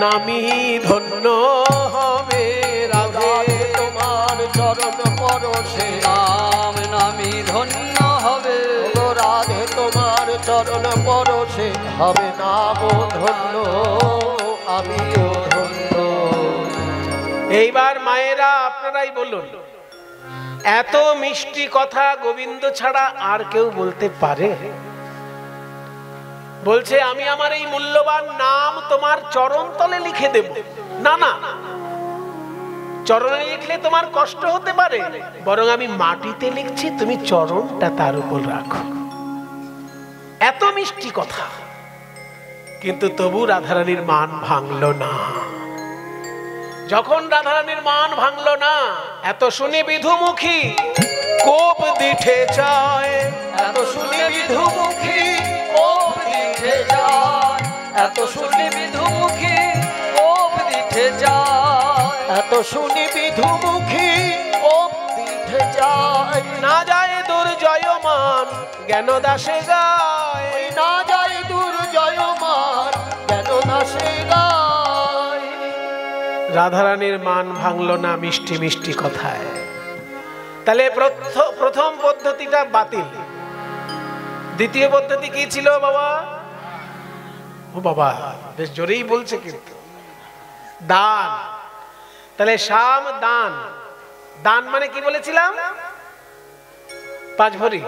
নামি ধন্য হবে। রাধে তোমার চরণ পরশে নাম নামি ধন্য হবে। ও রাধে তোমার চরণ পরশে হবে নাম ধন্য, আমিও ধন্য। এইবার মায়েরা আপনারাই বলুন, এত মিষ্টি কথা গোবিন্দ ছাড়া আর কেউ বলতে পারে? বলছে আমি আমার এই মূল্যবান নাম তোমার চরণ তলে লিখে দেব। না না, চরণে লিখলে তোমার কষ্ট হতে পারে, বরং আমি মাটিতে লিখছি, তুমি চরণটা তার উপর রাখো। এত মিষ্টি কথা, কিন্তু তবু রাধারানীর মান ভাঙলো না। যখন রাধারানীর মান ভাঙলো না, এত শুনে বিধুমুখী কোপ দিঠে চায়, এত শুনি বিধুমুখী কোপ দিঠে যায়, এত শুনি বিধুমুখী কোপ দিঠে যায়, এত শুনি বিধুমুখী কোপ দিঠে যায়। না যায় দুর্জয়মান জ্ঞান দাসে গায়, না যায় দুর্জয়মান জ্ঞান দাসে গায়। রাধারানীর মান ভাঙলো না মিষ্টি মিষ্টি কথায়। তাহলে প্রথম পদ্ধতিটা বাতিল। দ্বিতীয় পদ্ধতি কি ছিল বাবা? ও বাবা বেশ জোরেই বলছে কিন্তু, দান। তাহলে সাম দান। দান মানে কি বলেছিলাম? 5 ভরি।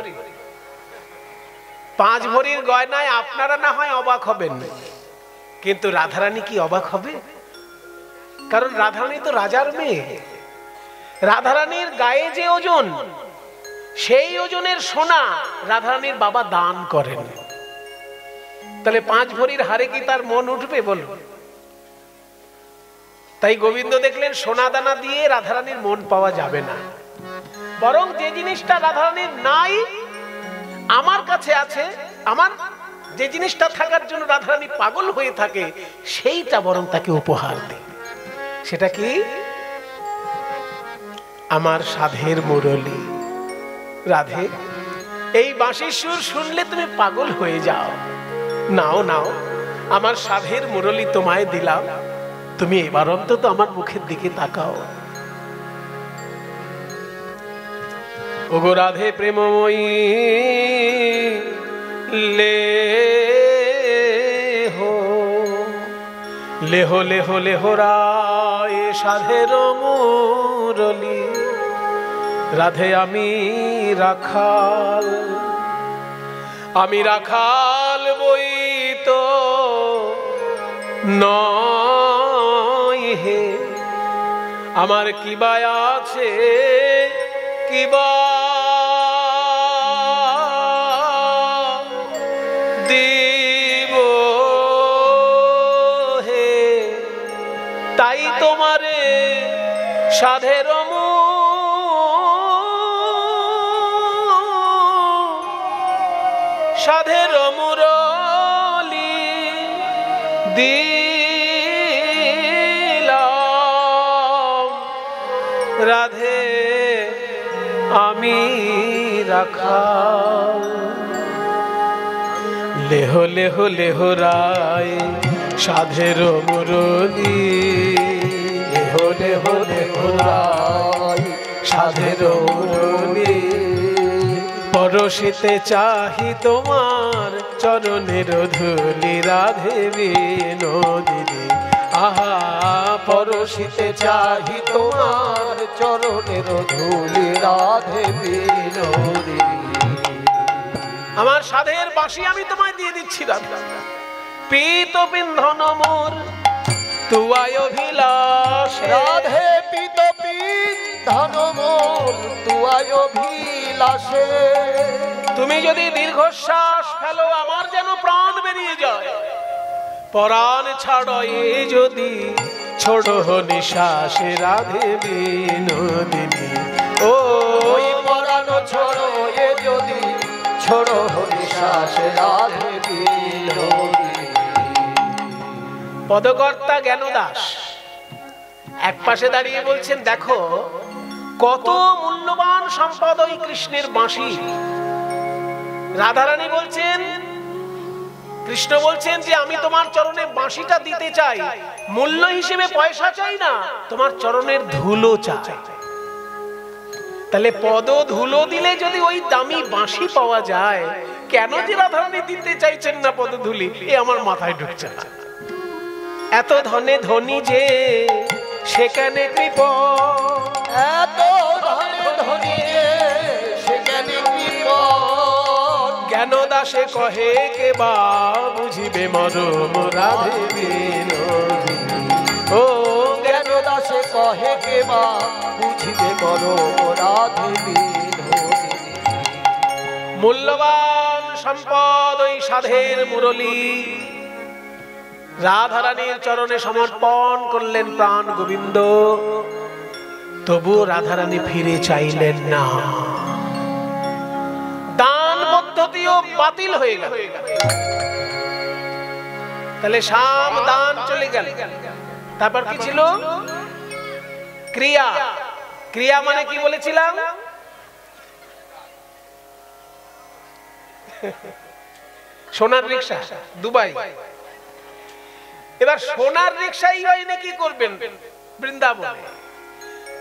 5 ভরির গয়নায় আপনারা না হয় অবাক হবেন, কিন্তু রাধারানী কি অবাক হবে? কারণ রাধারানী তো রাজার মেয়ে। রাধারানীর গায়ে যে ওজন, সেই ওজনের সোনা রাধারানীর বাবা দান করেন। তাহলে 5 ভরির হারে কি তার মন উঠবে বলুন? তাই গোবিন্দ দেখলেন সোনা দানা দিয়ে রাধারানীর মন পাওয়া যাবে না, বরং যে জিনিসটা রাধারানীর নাই আমার কাছে আছে, আমার যে জিনিসটা থাকার জন্য রাধারানী পাগল হয়ে থাকে, সেইটা বরং তাকে উপহার দিই। সেটা কি? আমার সাধের মুরলী। রাধে, এই বাঁশির সুর শুনলে তুমি পাগল হয়ে যাও। নাও নাও, আমার সাধের মুরলী তোমায় দিলাম, তুমি এবার অন্তত আমার মুখের দিকে তাকাও। ওগো রাধে প্রেমময়ী, লেহো লেহো লেহো লেহো রায় সাধের মুরলী। রাধে আমি রাখাল, আমি রাখাল বই তো নয় হে। আমার কিবা আছে কিবা দিব হে, তাই তোমারে সাধের সাধের মুরলী দিলাম। রাধে আমি রাখাল। লেহো লেহো লেহো রায় সাধের মুরলী। লেহো লেহো লেহো রায় সাধের মুরলী। পরশিতে চাহি তোমার চরণের ধূলি রাধে বিনোদিনী। আহা, পরশিতে চাহি তোমার চরণের ধূলি রাধে বিনোদিনী। আমার সাধের বাঁশি আমি তোমায় দিয়ে দিচ্ছি রাধা। পীত বিন্ধন মোর তুয়ায় অভিলাষ। রাধে পিত বিন্ধন মোর তুয়ায় অভিলাষে। তুমি যদি দীর্ঘশ্বাস ফেলো আমার যেন প্রাণ বেরিয়ে যায়। পরাণ ছাড়ো এ যদি ছোড়ো নিঃশ্বাসে রাধে বিনোদিনী। ও পরাণ ছোড়ো এ যদি ছোড়ো নিঃশ্বাসে রাধে বিনোদিনী। পদকর্তা জ্ঞানদাস এক পাশে দাঁড়িয়ে বলছেন, দেখো কত মূল্যবান সম্পদ ওই কৃষ্ণের বাঁশি। রাধারানী বলছেন, কৃষ্ণ বলছেন যে আমি তোমার চরণে বাঁশিটা দিতে চাই, মূল্য হিসেবে পয়সা চাই না, তোমার চরণের ধুলো চাই। তাহলে পদ ধুলো দিলে যদি ওই দামি বাঁশি পাওয়া যায়, কেন যে রাধারানী দিতে চাইছেন না পদধূলি, এ আমার মাথায় ঢুকছে না। এত ধনে ধনী যে সেখানে কৃপ, এত ধনে ধনী যে সেখানে কৃপ। জ্ঞান দাসে কহে কে বা বুঝিবে মরম রাধে বিনোদিনী। ও জ্ঞান দাসে কহে কে বা বুঝিবে মরম রাধে বিনোদিনী। মূল্যবান সম্পদ ওই সাধের মুরলী। রাধারানীর চরণে সমর্পণ করলেন প্রাণ গোবিন্দ। তবুও রাধারানী ফিরে চাইলেন না। দান পদ্ধতিও বাতিল হয়ে গেল। তাহলে সাম দান চলে গেল। তারপর কি ছিল? ক্রিয়া। ক্রিয়া মানে কি বলেছিলাম? সোনার রিকশা, দুবাই। এবার সোনার রিকশাই হয় নাকি করবেন বৃন্দাবন?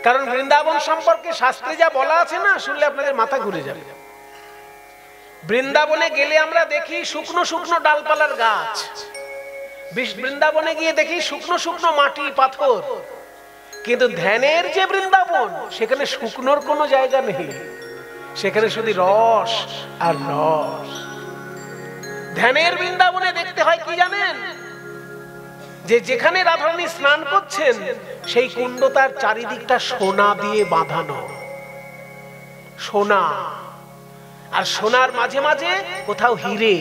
কারণ বৃন্দাবন সম্পর্কে শাস্ত্রে যা বলা আছে না, শুনলে আপনাদের মাথা ঘুরে যাবে। বৃন্দাবনে গেলে আমরা দেখি শুকনো শুকনো ডালপালার গাছ, বৃন্দাবনে গিয়ে দেখি শুকনো শুকনো মাটি পাথর, কিন্তু ধ্যানের যে বৃন্দাবন সেখানে শুকনোর কোনো জায়গা নেই, সেখানে শুধু রস আর রস। ধ্যানের বৃন্দাবনে দেখতে হয় কি জানেন, যে যেখানে রাধারানী স্নান করছেন সেই কুণ্ড তার চারিদিকটা সোনা দিয়ে বাঁধানো, সোনা, আর সোনার মাঝে মাঝে কোথাও হিরে,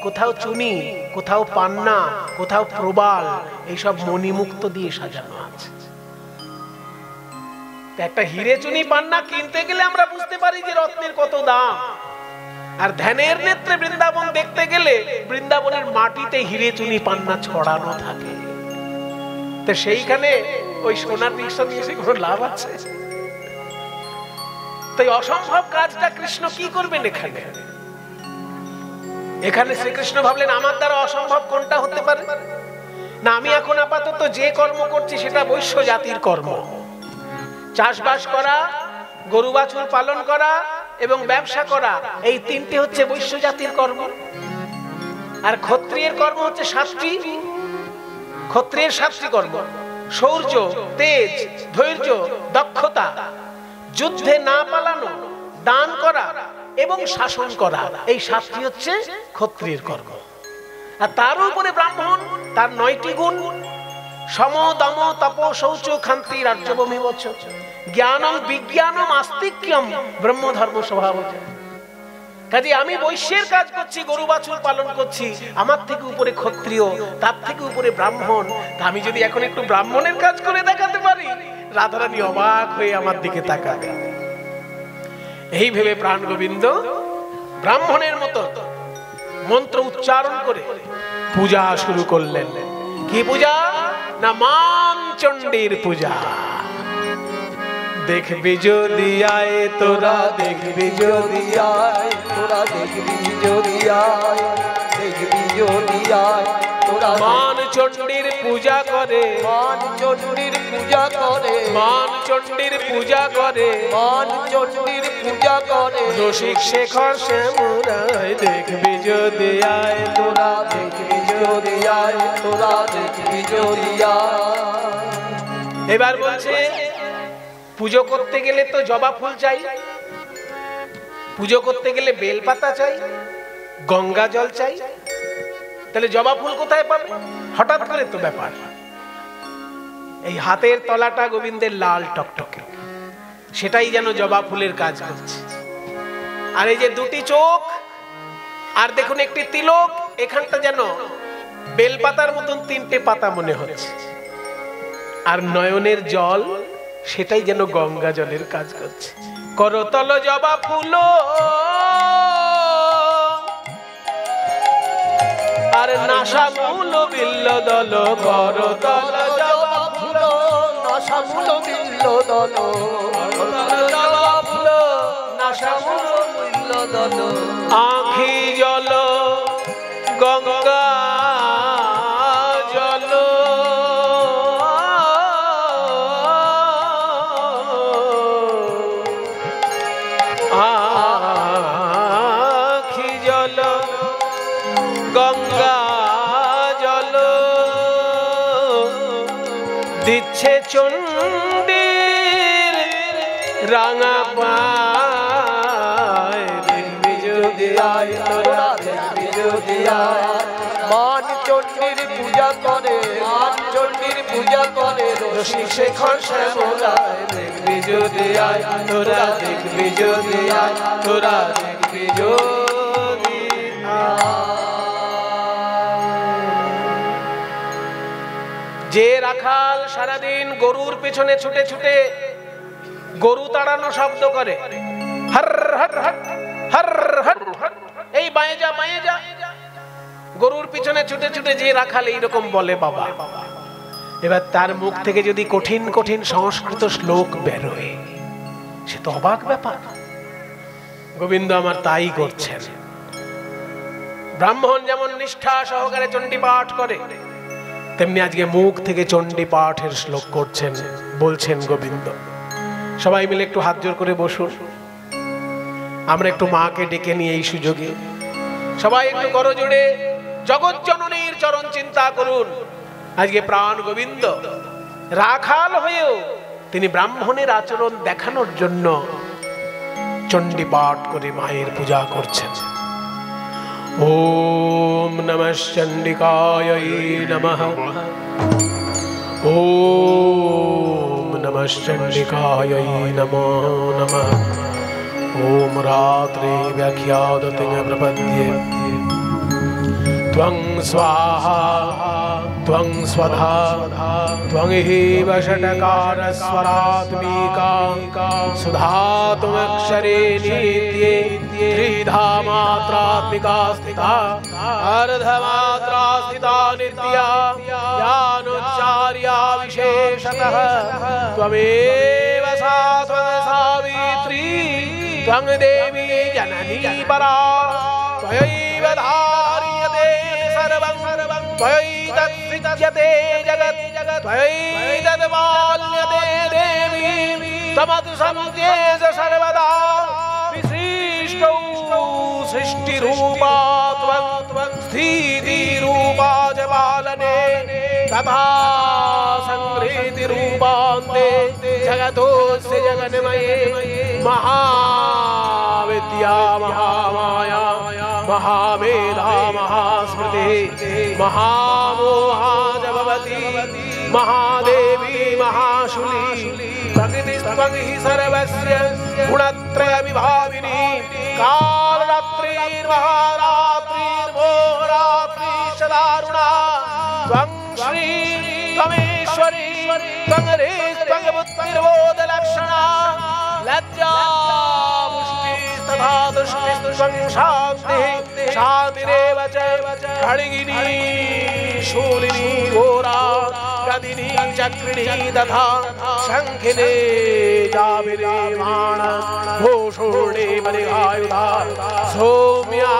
কোথাও চুনি, কোথাও পান্না, কোথাও প্রবাল, এইসব মণিমুক্ত দিয়ে সাজানো আছে। একটা হিরে চুনি পান্না কিনতে গেলে আমরা বুঝতে পারি যে রত্নের কত দাম, আর ধ্যানের নেত্রে বৃন্দাবন দেখতে গেলে বৃন্দাবনের মাটিতে হিরে চুনি পান্না ছড়ানো থাকে। তো সেইখানে ওই সোনার রিক্সা নিয়ে এসে কোনো লাভ আছে? তাই অসম্ভব কাজটা কৃষ্ণ কি করবেন এখানে? এখানে শ্রীকৃষ্ণ ভাবলেন আমার দ্বারা অসম্ভব কোনটা হতে পারে না, আমি এখন আপাতত যে কর্ম করছি সেটা বৈশ্য জাতির কর্ম। চাষবাস করা, গরু বাছুর পালন করা এবং ব্যবসা করা, এই তিনটে হচ্ছে বৈশ্য জাতির কর্ম। আর ক্ষত্রিয়ের কর্ম হচ্ছে শাস্ত্রী, ক্ষত্রিয়ের শাস্ত্রী কর্ম, শৌর্য, তেজ, ধৈর্য, দক্ষতা, যুদ্ধে না পালানো, দান করা এবং শাসন করা, এই শাস্ত্রী হচ্ছে ক্ষত্রিয়ের কর্ম। আর তার উপরে ব্রাহ্মণ, তার 9টি গুণ, সম দম তপ শৌচ ক্ষান্তি রাজ্যভূমি বচ্চ, জ্ঞানম বিজ্ঞানম আস্তিক্যম ব্রহ্ম ধর্ম স্বভাব। কাজে আমি বৈশ্যের কাজ করছি, গরু বাছুর পালন করছি, আমার থেকে উপরে ক্ষত্রিয়, তার থেকে উপরে ব্রাহ্মণ। আমি যদি এখন একটু ব্রাহ্মণের কাজ করে দেখাতে পারি, রাধারানী অবাক হয়ে আমার দিকে তাকাবে। এই ভেবে প্রাণ গোবিন্দ ব্রাহ্মণের মতো মন্ত্র উচ্চারণ করে পূজা শুরু করলেন। কি পূজা? না মান চণ্ডীর পূজা। দেখবি যদি আয় তোরা, দেখবি যদি আয় তোরা, দেখবি যদি আয়, দেখবি যদি আয় তোরা। মান চণ্ডীর পূজা করে, মান চণ্ডীর পূজা করে, মান চণ্ডীর পূজা করে, মান চণ্ডীর পূজা করে। রসিক শেখর শ্যামরায় দেখবি যদি আয় তোরা, দেখবি যদি আয় তোরা, দেখবি যদি আয়। এবার বলছে পুজো করতে গেলে তো জবা ফুল চাই, পুজো করতে গেলে বেলপাতা চাই, গঙ্গা জল চাই, তাহলে জবা ফুল কোথায় পাবে? হঠাৎ করে তো ব্যাপার। এই হাতের তলাটা গোবিন্দের লাল টকটকে, সেটাই যেন জবা ফুলের কাজ করছে। আর এই যে 2টি চোখ, আর দেখুন একটি তিলক, এখানটা যেন বেলপাতার মতন 3টে পাতা মনে হচ্ছে। আর নয়নের জল, সেটাই যেন গঙ্গা জলের কাজ করছে। করতল জবা ফুল আর নাসা মূল বিল্ল দল, করতল জবা ফুল, নাসা মূল বিল্ল দল, জবা ফুল নাসা মূল বিল্ল দল। আঁখি জল গঙ্গা জল, আঁখি জল গঙ্গা জল দিচ্ছে চণ্ডীর রাঙা পায়, দেখবি যদি আয় তোরা, দেখবি যদি আয়। মান চণ্ডীর পূজা করে, মান চণ্ডীর পূজা করে, রসিক শেখর শ্যামরায় দেখবি যদি আয় তোরা, দেখবি যদি আয় তোরা, দেখবি যদি আয়। যে রাখাল সারাদিন গরুর পেছনে ছুটে ছুটে গরু তাড়ানো শব্দ করে, হর হর হর হর হর হর, এই বাঁয়ে যা বাঁয়ে যা, গরুর পিছনে ছুটে ছুটে যে রাখাল এইরকম বলে বাবা, এবার তার মুখ থেকে যদি কঠিন কঠিন সংস্কৃত শ্লোক বেরোয়, সে তো অবাক ব্যাপার। গোবিন্দ আমার তাই করছেন। ব্রাহ্মণ যেমন নিষ্ঠা সহকারে চণ্ডী পাঠ করে, তেমনি আজকে মুখ থেকে চণ্ডী পাঠের শ্লোক করছেন, বলছেন গোবিন্দ। সবাই মিলে একটু হাত জোর করে বসুন, আমরা একটু মাকে ডেকে নিয়ে এই সুযোগে সবাই একটু করজোড়ে জগৎ জননীর চরণ চিন্তা করুন। আজকে প্রাণ গোবিন্দ রাখাল হয়েও তিনি ব্রাহ্মণের আচরণ দেখানোর জন্য চণ্ডী পাঠ করে মায়ের পূজা করছেন। ওম নমঃ চণ্ডিকায় নমঃ, ওম নমঃ চণ্ডিকায় নমো নমঃ। ওম রাত্রে ব্যাখ্যাদতে প্রপদ্যে ত্বং স্বাহা ত্বং স্বধা ত্বং এব ষটকার স্বরাত্মিকা সুধাতুমক্ষরে নিত্যে ত্রিধা মাত্রাত্মিকা স্থিতা অর্ধমাত্রা স্থিতা নিত্যা জ্ঞানোচ্চার্या विशेषतः त्वमेव सा सावित्री त्वं देवी जननी परा त्वयैव धार्यते सर्वं त्वयैतत्सृज्यते जगत् त्वयैतद्पाल्यते देवी त्वमतु सन्त्येष सर्वदा विशिष्टौ सृष्टिरूपा त्वं स्थितिरूपा च पालने तथा संहृतिरूपान्ते जगतोऽस्य जगन्मये महाविद्या महामाया महामेधा महास्मृतिः महामोहा च भवति महादेवी महाशूली प्रकृतिस्त्वं हि सर्वस्य गुणत्रय विभाविनी कालरात्रिर्महारात्रिर्मोहरात्रिशदारुणा त्वं श्री त्वमेश्वरी त्वं रे त्वं बुद्धिर्बोधलक्षणा लज्जा पुष्टिस्तथा तुष्टिस्त्वं शान्तिः शान्तिरेव च खड्गिनी शूलिनी घोरा गदिनी चक्रिणी तथा शङ्खिने जाबिरे बाण घोषोणे बलिहायुधा सौम्या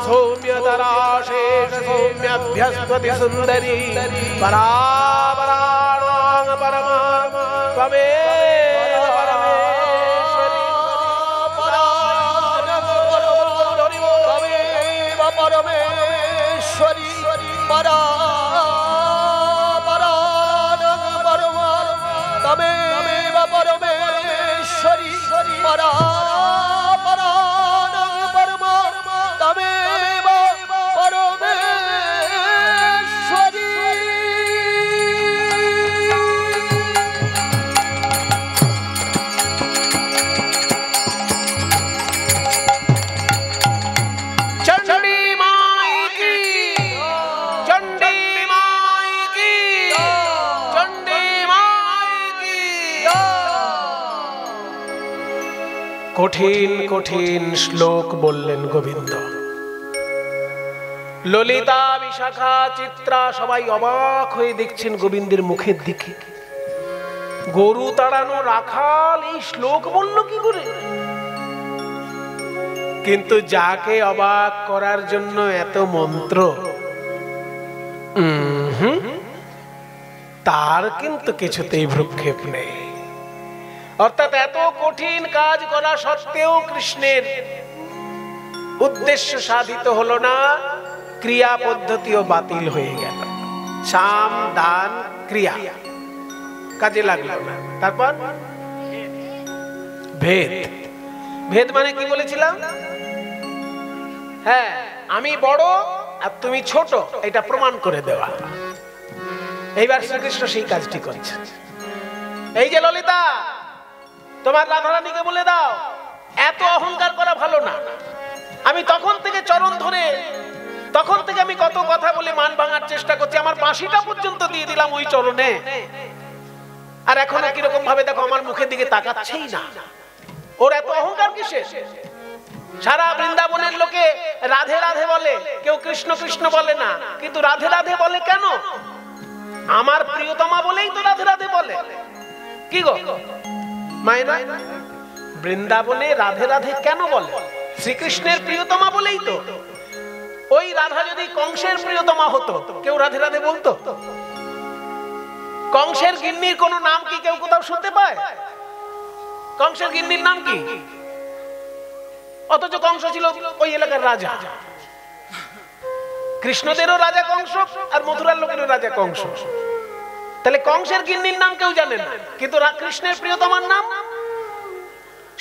सौम्यतरा शेष सौम्यभ्यस्त्वति सुन्दरी परापराणां परमा त्वमेव परमेश्वरी त्वमेव परमेश्वरी तमेव परमेश्वरी परापरानं परमा तमेव परमेश्वरी। चंडी माई की, चंडी माई की, चंडी माई की। কঠিন কঠিন শ্লোক বললেন গোবিন্দ। ললিতা, বিশাখা, চিত্রা সবাই অবাক হয়ে দেখছেন গোবিন্দের মুখের দিকে। গরু তাড়ানো রাখাল এই শ্লোক বলল কি করে? কিন্তু যাকে অবাক করার জন্য এত মন্ত্র, তার কিন্তু কিছুতেই ভ্রুক্ষেপ নেই। অর্থাৎ এত কঠিন কাজ করা সত্ত্বেও কৃষ্ণের উদ্দেশ্য সাধিত হলো না, ক্রিয়া পদ্ধতিও বাতিল হয়ে গেল। সাম দান ক্রিয়া কাজে লাগলো না। তারপর ভেদ। ভেদ মানে কি বলেছিলাম? হ্যাঁ, আমি বড় আর তুমি ছোট, এটা প্রমাণ করে দেওয়া। এইবার শ্রীকৃষ্ণ সেই কাজটি করছে। এই যে ললিতা, তোমার রাধারানীকে বলে দাও এত অহংকার করা ভালো না। আমি তখন থেকে চরণ ধরে, তখন থেকে আমি কত কথা বলে মান ভাঙার চেষ্টা করছি, আমার বাঁশিটা পর্যন্ত দিয়ে দিলাম ওই চরণে, আর এখন কিরকম ভাবে দেখো আমার মুখের দিকে তাকাচ্ছেই না। ওর এত অহংকার কিসের? সারা বৃন্দাবনের লোকে রাধে রাধে বলে, কেউ কৃষ্ণ কৃষ্ণ বলে না, কিন্তু রাধে রাধে বলে কেন? আমার প্রিয়তমা বলেই তো রাধে রাধে বলে। কি গো মায়েরা, বৃন্দাবনে রাধে রাধে কেন বলে? শ্রীকৃষ্ণের প্রিয়তমা বলেই তো। ওই রাধা যদি কংসের প্রিয়তমা হতো, কেউ রাধে রাধে বলতো? কংসের গিন্নির কোন নাম কি কেউ কোথাও শুনতে পায়? কংসের গিন্নির নাম কি? অথচ কংস ছিল ওই এলাকার রাজা। কৃষ্ণদেরও রাজা কংস আর মথুরার লোকেরও রাজা কংস। তাহলে কংসের গিন্নির নাম কেউ জানে না, কিন্তু কৃষ্ণের প্রিয়তমার নাম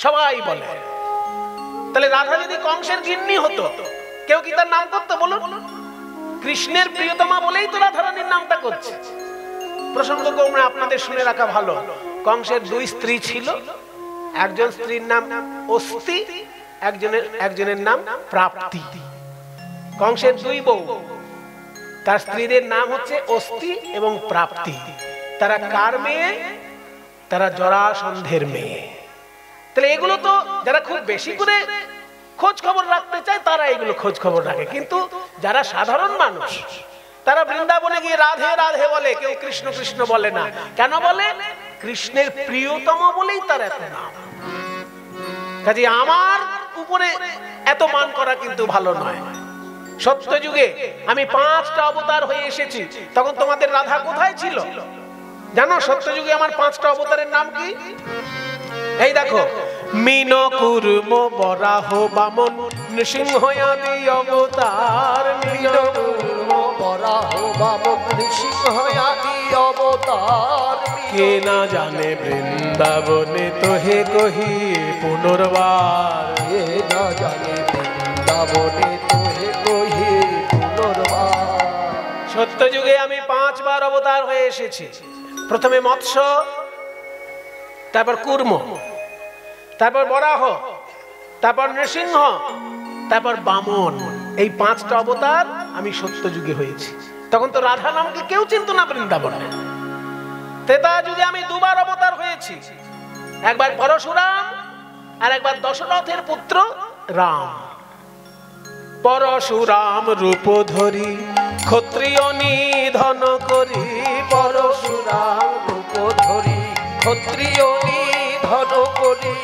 সবাই বলে। তাহলে রাধা যদি কংসের গিন্নি হতো, কেউ কি তার নাম করতো বলুন? কৃষ্ণের প্রিয়তমা বলেই তো রাধারানীর নামটা করছে। প্রসঙ্গক্রমে আপনাদের শুনে রাখা ভালো, কংসের 2 স্ত্রী ছিল। একজন স্ত্রীর নাম অস্তি, একজনের নাম প্রাপ্তি। কংসের 2 বউ, তার স্ত্রীদের নাম হচ্ছে অস্তি এবং প্রাপ্তি। তারা কার মেয়ে? তারা জরাসন্ধের মেয়ে। তাহলে এগুলো তো যারা খুব বেশি করে খোঁজ খবর রাখতে চায় তারা এগুলো খোঁজ খবর রাখে, কিন্তু যারা সাধারণ মানুষ তারা বৃন্দাবনে গিয়ে রাধে রাধে বলে, কেউ কৃষ্ণ কৃষ্ণ বলে না। কেন বলে? কৃষ্ণের প্রিয়তম বলেই তার এত নাম। কাজে আমার উপরে এত মান করা কিন্তু ভালো নয়। সত্যযুগে আমি 5টা অবতার হয়ে এসেছি, তখন তোমাদের রাধা কোথায় ছিল জানো? সত্যযুগে আমার 5টা অবতারের নাম কি? এই দেখো, মিন কুর্ম বরাহ বামন নৃসিংহ আদি অবতার। মিন কুর্ম বরাহ বামন নৃসিংহ আদি অবতার। কে না জানে বৃন্দাবনে তোহে কহি পুনর্বার। কে না জানে বৃন্দাবনে তোহে কহি পুনর্বার। সত্যযুগে আমি 5 বার অবতার হয়ে এসেছি। প্রথমে মৎস্য, তারপর কুর্ম, তারপর বরাহ, তারপর নৃসিংহ, তারপর বামন। এই 5টা অবতার আমি সত্যযুগে হয়েছি। তখন তো রাধা নামকে কেউ চিনত না বৃন্দাবনে। ত্রেতা যুগে আমি 2 বার অবতার হয়েছি, একবার পরশুরাম আর একবার দশরথের পুত্র রাম। পরশুরাম রূপ ধরি ক্ষত্রিয় নিধন করি। পরশুরাম রূপ ধরি ক্ষত্রিয় নিধন করি।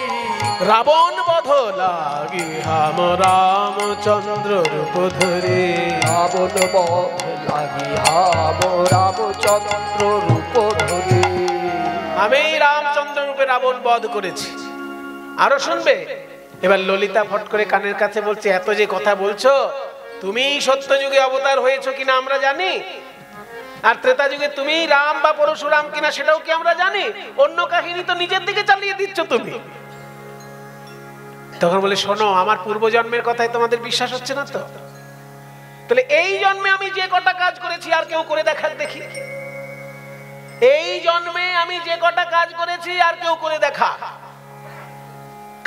রাবণ বধ লাগি হাম রামচন্দ্র রূপ ধরে। রাবণ বধ লাগি হাম রামচন্দ্র রূপ ধরে। আমি রামচন্দ্র রূপে রাবণ বধ করেছি। আরো শুনবে? এবার ললিতা ফট করে কানের কাছে বলছে, এত যে কথা বলছো, তুমি সত্যযুগে অবতার হয়েছো কিনা আমরা জানি, আর ত্রেতা যুগে তুমি রাম বা পরশুরাম কিনা সেটাও কি আমরা জানি। অন্য কাহিনী তো নিজের দিকে চালিয়ে দিচ্ছ তুমি। তখন বলে, শোনো, আমার পূর্বজন্মের কথায় তোমাদের বিশ্বাস হচ্ছে না তো? তাহলে এই জন্মে আমি যে কটা কাজ করেছি আর কেউ করে দেখাক দেখি। এই জন্মে আমি যে কটা কাজ করেছি আর কেউ করে দেখা।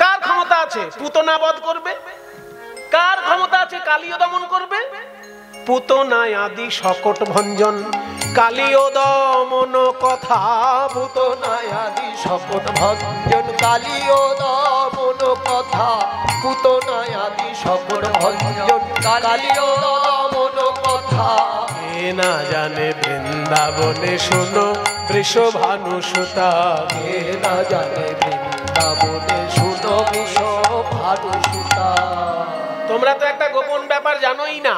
কার ক্ষমতা আছে পুতনা বধ করবে? কার ক্ষমতা আছে কালীয় দমন করবে? পুতনায় আদি শকট ভঞ্জন কালীয় দমন কথা। পুতনায় আদি শকট ভঞ্জন কালীয় দমন কথা। পুতনায় আদি শকট ভঞ্জন কালীয় দমন কথা। কে না জানে বৃন্দাবনে শোনো বৃষভানু সুতা। কে না জানে বৃন্দাবনে শুনো বৃষভানু সুতা। তোমরা তো একটা গোপন ব্যাপার জানোই না।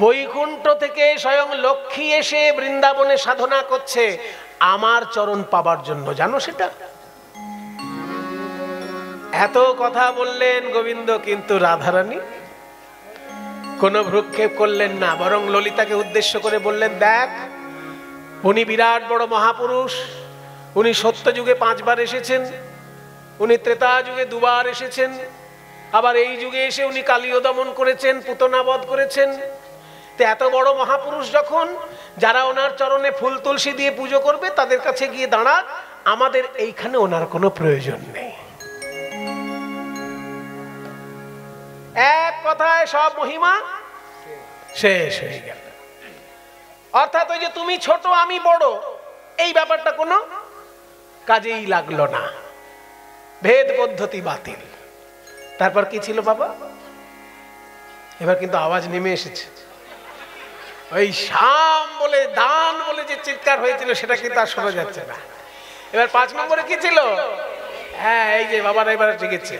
বৈকুণ্ঠ থেকে স্বয়ং লক্ষ্মী এসে বৃন্দাবনে সাধনা করছে আমার চরণ পাবার জন্য, জানো সেটা? এত কথা বললেন গোবিন্দ, কিন্তু রাধারানী কোনো ভ্রুক্ষেপ করলেন না, বরং ললিতাকে উদ্দেশ্য করে বললেন, দেখ, উনি বিরাট বড় মহাপুরুষ। উনি সত্যযুগে 5 বার এসেছেন, উনি ত্রেতা যুগে 2 বার এসেছেন, আবার এই যুগে এসে উনি কালীয় দমন করেছেন, পুতনা বধ করেছেন। তো এত বড় মহাপুরুষ যখন, যারা ওনার চরণে ফুল তুলসী দিয়ে পুজো করবে তাদের কাছে গিয়ে দাঁড়াক, আমাদের এইখানে ওনার কোনো প্রয়োজন নেই। এক কথায় সব মহিমা শেষ হয়ে গেল। অর্থাৎ ওই যে তুমি ছোট আমি বড়, এই ব্যাপারটা কোনো কাজেই লাগলো না। ভেদ পদ্ধতি বাতিল। তারপর কি ছিল বাবা? এবার কিন্তু আওয়াজ নেমে এসেছে। ওই শাম বলে দান বলে যে চিৎকার হয়েছিল সেটা কিন্তু আর শোনা যাচ্ছে না। এবার 5 নম্বরে কি ছিল? হ্যাঁ, এই যে বাবারা এবার জেগেছে,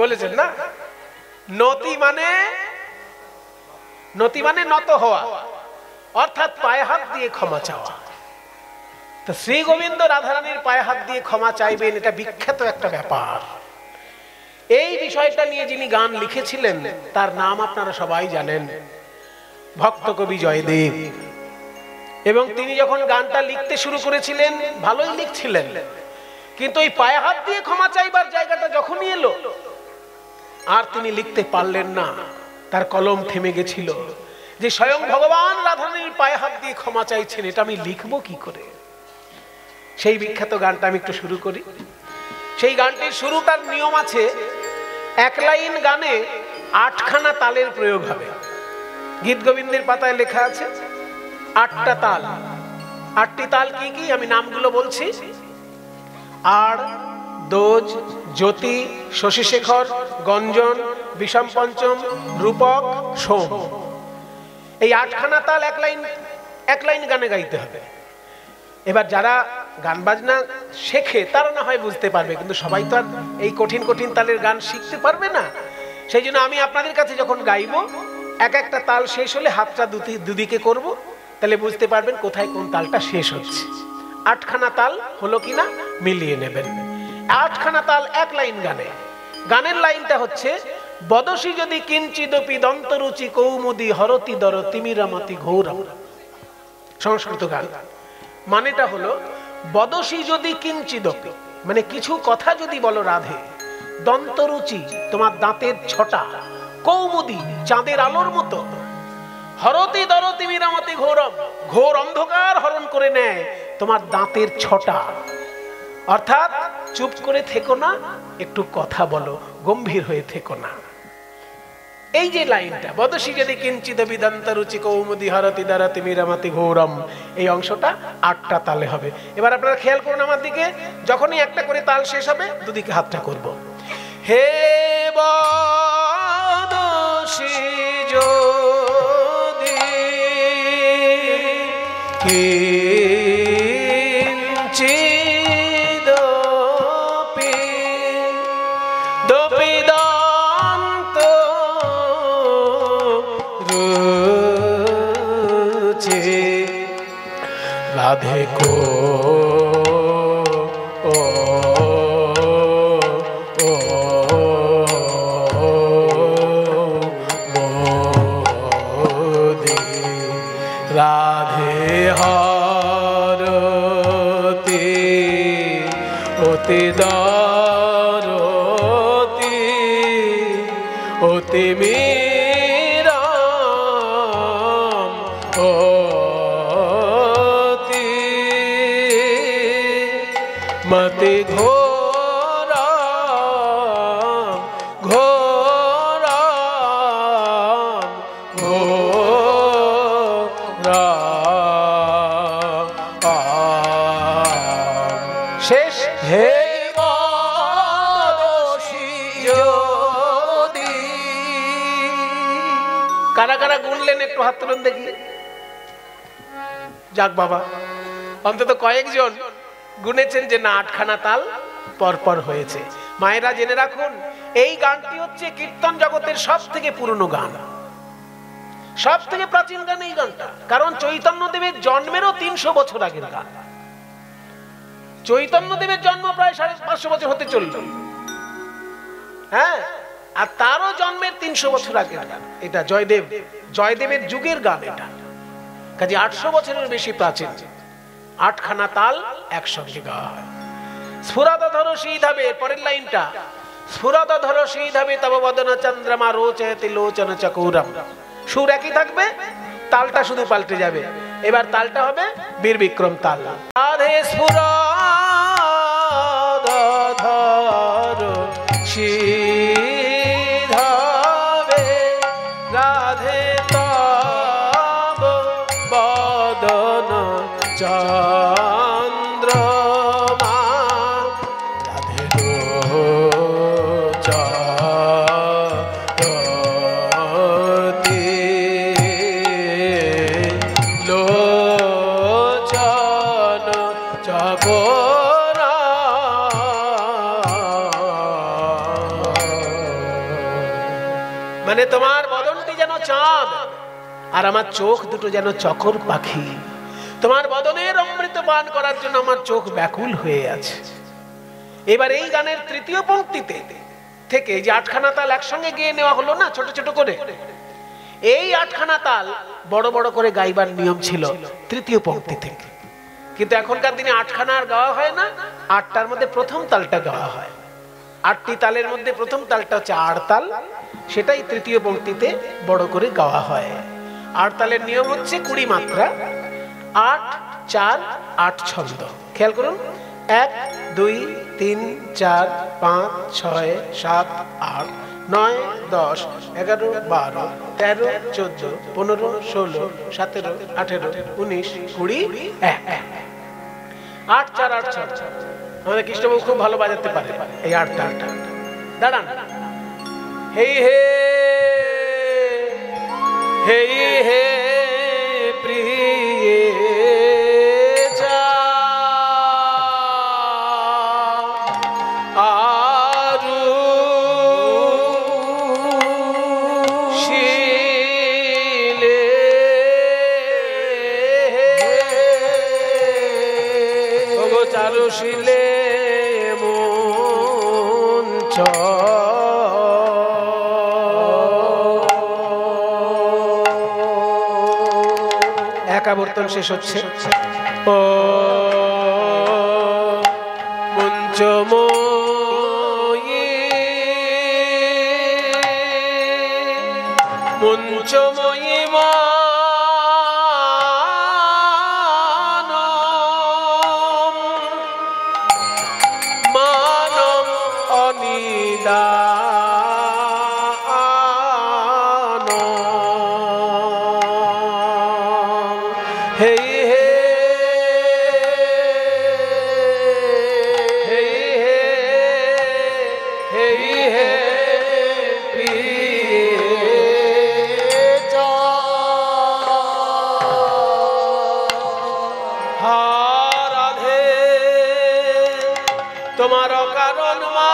বলেছেন না, নতি মানে নত হওয়া, অর্থাৎ পায়ে হাত দিয়ে ক্ষমা চাওয়া। তো শ্রী গোবিন্দ রাধারানীর পায়ে হাত দিয়ে ক্ষমা চাইবেন, এটা বিখ্যাত একটা ব্যাপার। এই বিষয়টা নিয়ে যিনি গান লিখেছিলেন তার নাম আপনারা সবাই জানেন, ভক্ত কবি জয়দেব। এবং তিনি যখন গানটা লিখতে শুরু করেছিলেন ভালোই লিখছিলেন, কিন্তু এই পায়ে হাত দিয়ে ক্ষমা চাইবার জায়গাটা যখনই এলো আর তিনি লিখতে পারলেন না, তার কলম থেমে গেছিল যে স্বয়ং ভগবান রাধারানীর পায়ে হাত দিয়ে ক্ষমা চাইছেন, এটা আমি লিখবো কি করে। সেই বিখ্যাত গানটা আমি একটু শুরু করি। সেই গানটির শুরুটার নিয়ম আছে, এক লাইন গানে 8খানা তালের প্রয়োগ হবে। গীত গোবিন্দের পাতায় লেখা আছে 8টা তাল। 8টি তাল কি কি আমি নামগুলো বলছি, আড়, দোজ, জ্যোতি, শশীশেখর, গঞ্জন, বিষম পঞ্চম, রূপক, সোম। এই 8খানা তাল এক লাইন গানে গাইতে হবে। এবার যারা গান বাজনা শেখে তারা না হয় বুঝতে পারবে, কিন্তু সবাই তো আর এই কঠিন কঠিন তালের গান শিখতে পারবে না। সেই জন্য আমি আপনাদের কাছে যখন গাইবো এক একটা তাল শেষ হলে হাতটা দুদিকে করব, তাহলে বুঝতে পারবেন কোথায় কোন তালটা শেষ হচ্ছে। 8খানা তাল হলো কিনা মিলিয়ে নেবেন। 8খানা তাল এক লাইন গানে। গানের লাইনটা হচ্ছে, বদসি যদি কিঞ্চিদপি দন্তরুচি কৌমুদি হরতি দর তিমিরামতি ঘৌরম। সংস্কৃত গান। মানেটা হলো, বদসি যদি কিঞ্চিদপি মানে কিছু কথা যদি বলো রাধে, দন্তরুচি তোমার দাঁতের ছটা, কৌমুদি চাঁদের আলোর মতো, হরতি দর তিমিরামতি ঘৌরম ঘোর অন্ধকার হরণ করে নেয় তোমার দাঁতের ছটা। অর্থাৎ চুপ করে থেকো না, একটু কথা বলো, গম্ভীর হয়ে থেকো না। এই যে লাইনটা, বদসি যদি কিঞ্চিত বিদন্তরুচি কৌমুদি হরতি দ্বারা তিমিরামতি ঘৌরম, এই অংশটা 8টা তালে হবে। এবার আপনারা খেয়াল করুন আমার দিকে, যখনই একটা করে তাল শেষ হবে দুদিকে হাতটা করব। হে বদসি যদি কিঞ্চিদপি দন্তরুচি রাধে কো রাধে হরতি অতি দরতি অতি মীরাম অতি মতি ঘোরাম ঘোরাম শেষ। হে কারা কারা গুনলেন একটু হাত তুলুন দেখি। যাক বাবা, অন্তত কয়েকজন গুনেছেন যে না 8খানা তাল পরপর হয়েছে। মায়েরা জেনে রাখুন, এই গানটি হচ্ছে কীর্তন জগতের সব থেকে পুরনো গান, সব থেকে প্রাচীন গান এই গানটা। কারণ চৈতন্যদেবের জন্মেরও 300 বছর আগের গান। চৈতন্যদেবের জন্ম প্রায় 550 বছর হতে চলল, হ্যাঁ, আর তারও জন্মের 300 বছর আগের গান এটা। জয়দেবের যুগের গান এটা, কাজে 800 বছরের বেশি প্রাচীন। 8খানা তাল একসঙ্গে গাওয়া হয়। স্ফুরত ধর শ্রীধাবে, পরের লাইনটা, স্ফুরত ধর শ্রীধাবে তব বদন চন্দ্রমা রোচয়তি লোচন চকৌরম। সুর একই থাকবে, তালটা শুধু পাল্টে যাবে। এবার তালটা হবে বীর বিক্রম তাল। রাধে স্ফুরত ধর শ্রীধাবে রাধে তব বদন চন্দ্রমা রাধে রোচয়তি লোচন চকোরা। মানে তোমার বদনটি যেন চাঁদ আর আমার চোখ দুটো যেন চকর পাখি। তোমার বদনের অমৃত পান করার জন্য আমার চোখ ব্যাকুল হয়ে আছে। এবার এই গানের তৃতীয় পংক্তিতে থেকে যে 8খানা তাল একসঙ্গে গেয়ে নেওয়া হলো না ছোট ছোট করে, এই 8খানা তাল বড় বড় করে গাইবার নিয়ম ছিল তৃতীয় পংক্তি থেকে। কিন্তু এখনকার দিনে 8খানা আর গাওয়া হয় না, 8টার মধ্যে প্রথম তালটা গাওয়া হয়। 8টি তালের মধ্যে প্রথম তালটা হচ্ছে আড় তাল, সেটাই তৃতীয় পংক্তিতে বড় করে গাওয়া হয়। আড় তালের নিয়ম হচ্ছে 20 মাত্রা, 8, 4, 8 ছন্দ। খেয়াল করুন, 1, 2, 3, 4, 5, 6, 7, 8, 9, 10, 11, 12, 13, 14, 15, 16, 17, 18, 19, 20, 1। 8, 4, 8, 6। আমাদের কৃষ্ণবাবু খুব ভালো বাজাতে পারে এই 8টা। দাঁড়ান। হেই হে হেই হে প্রিয়ে যা আরু শিলে ওগো চারু শিলে মঞ্চ একাবর্তন শেষ হচ্ছে। ও মঞ্চময়ী মঞ্চময়ী মানম অনিদা তোমার কারণ মা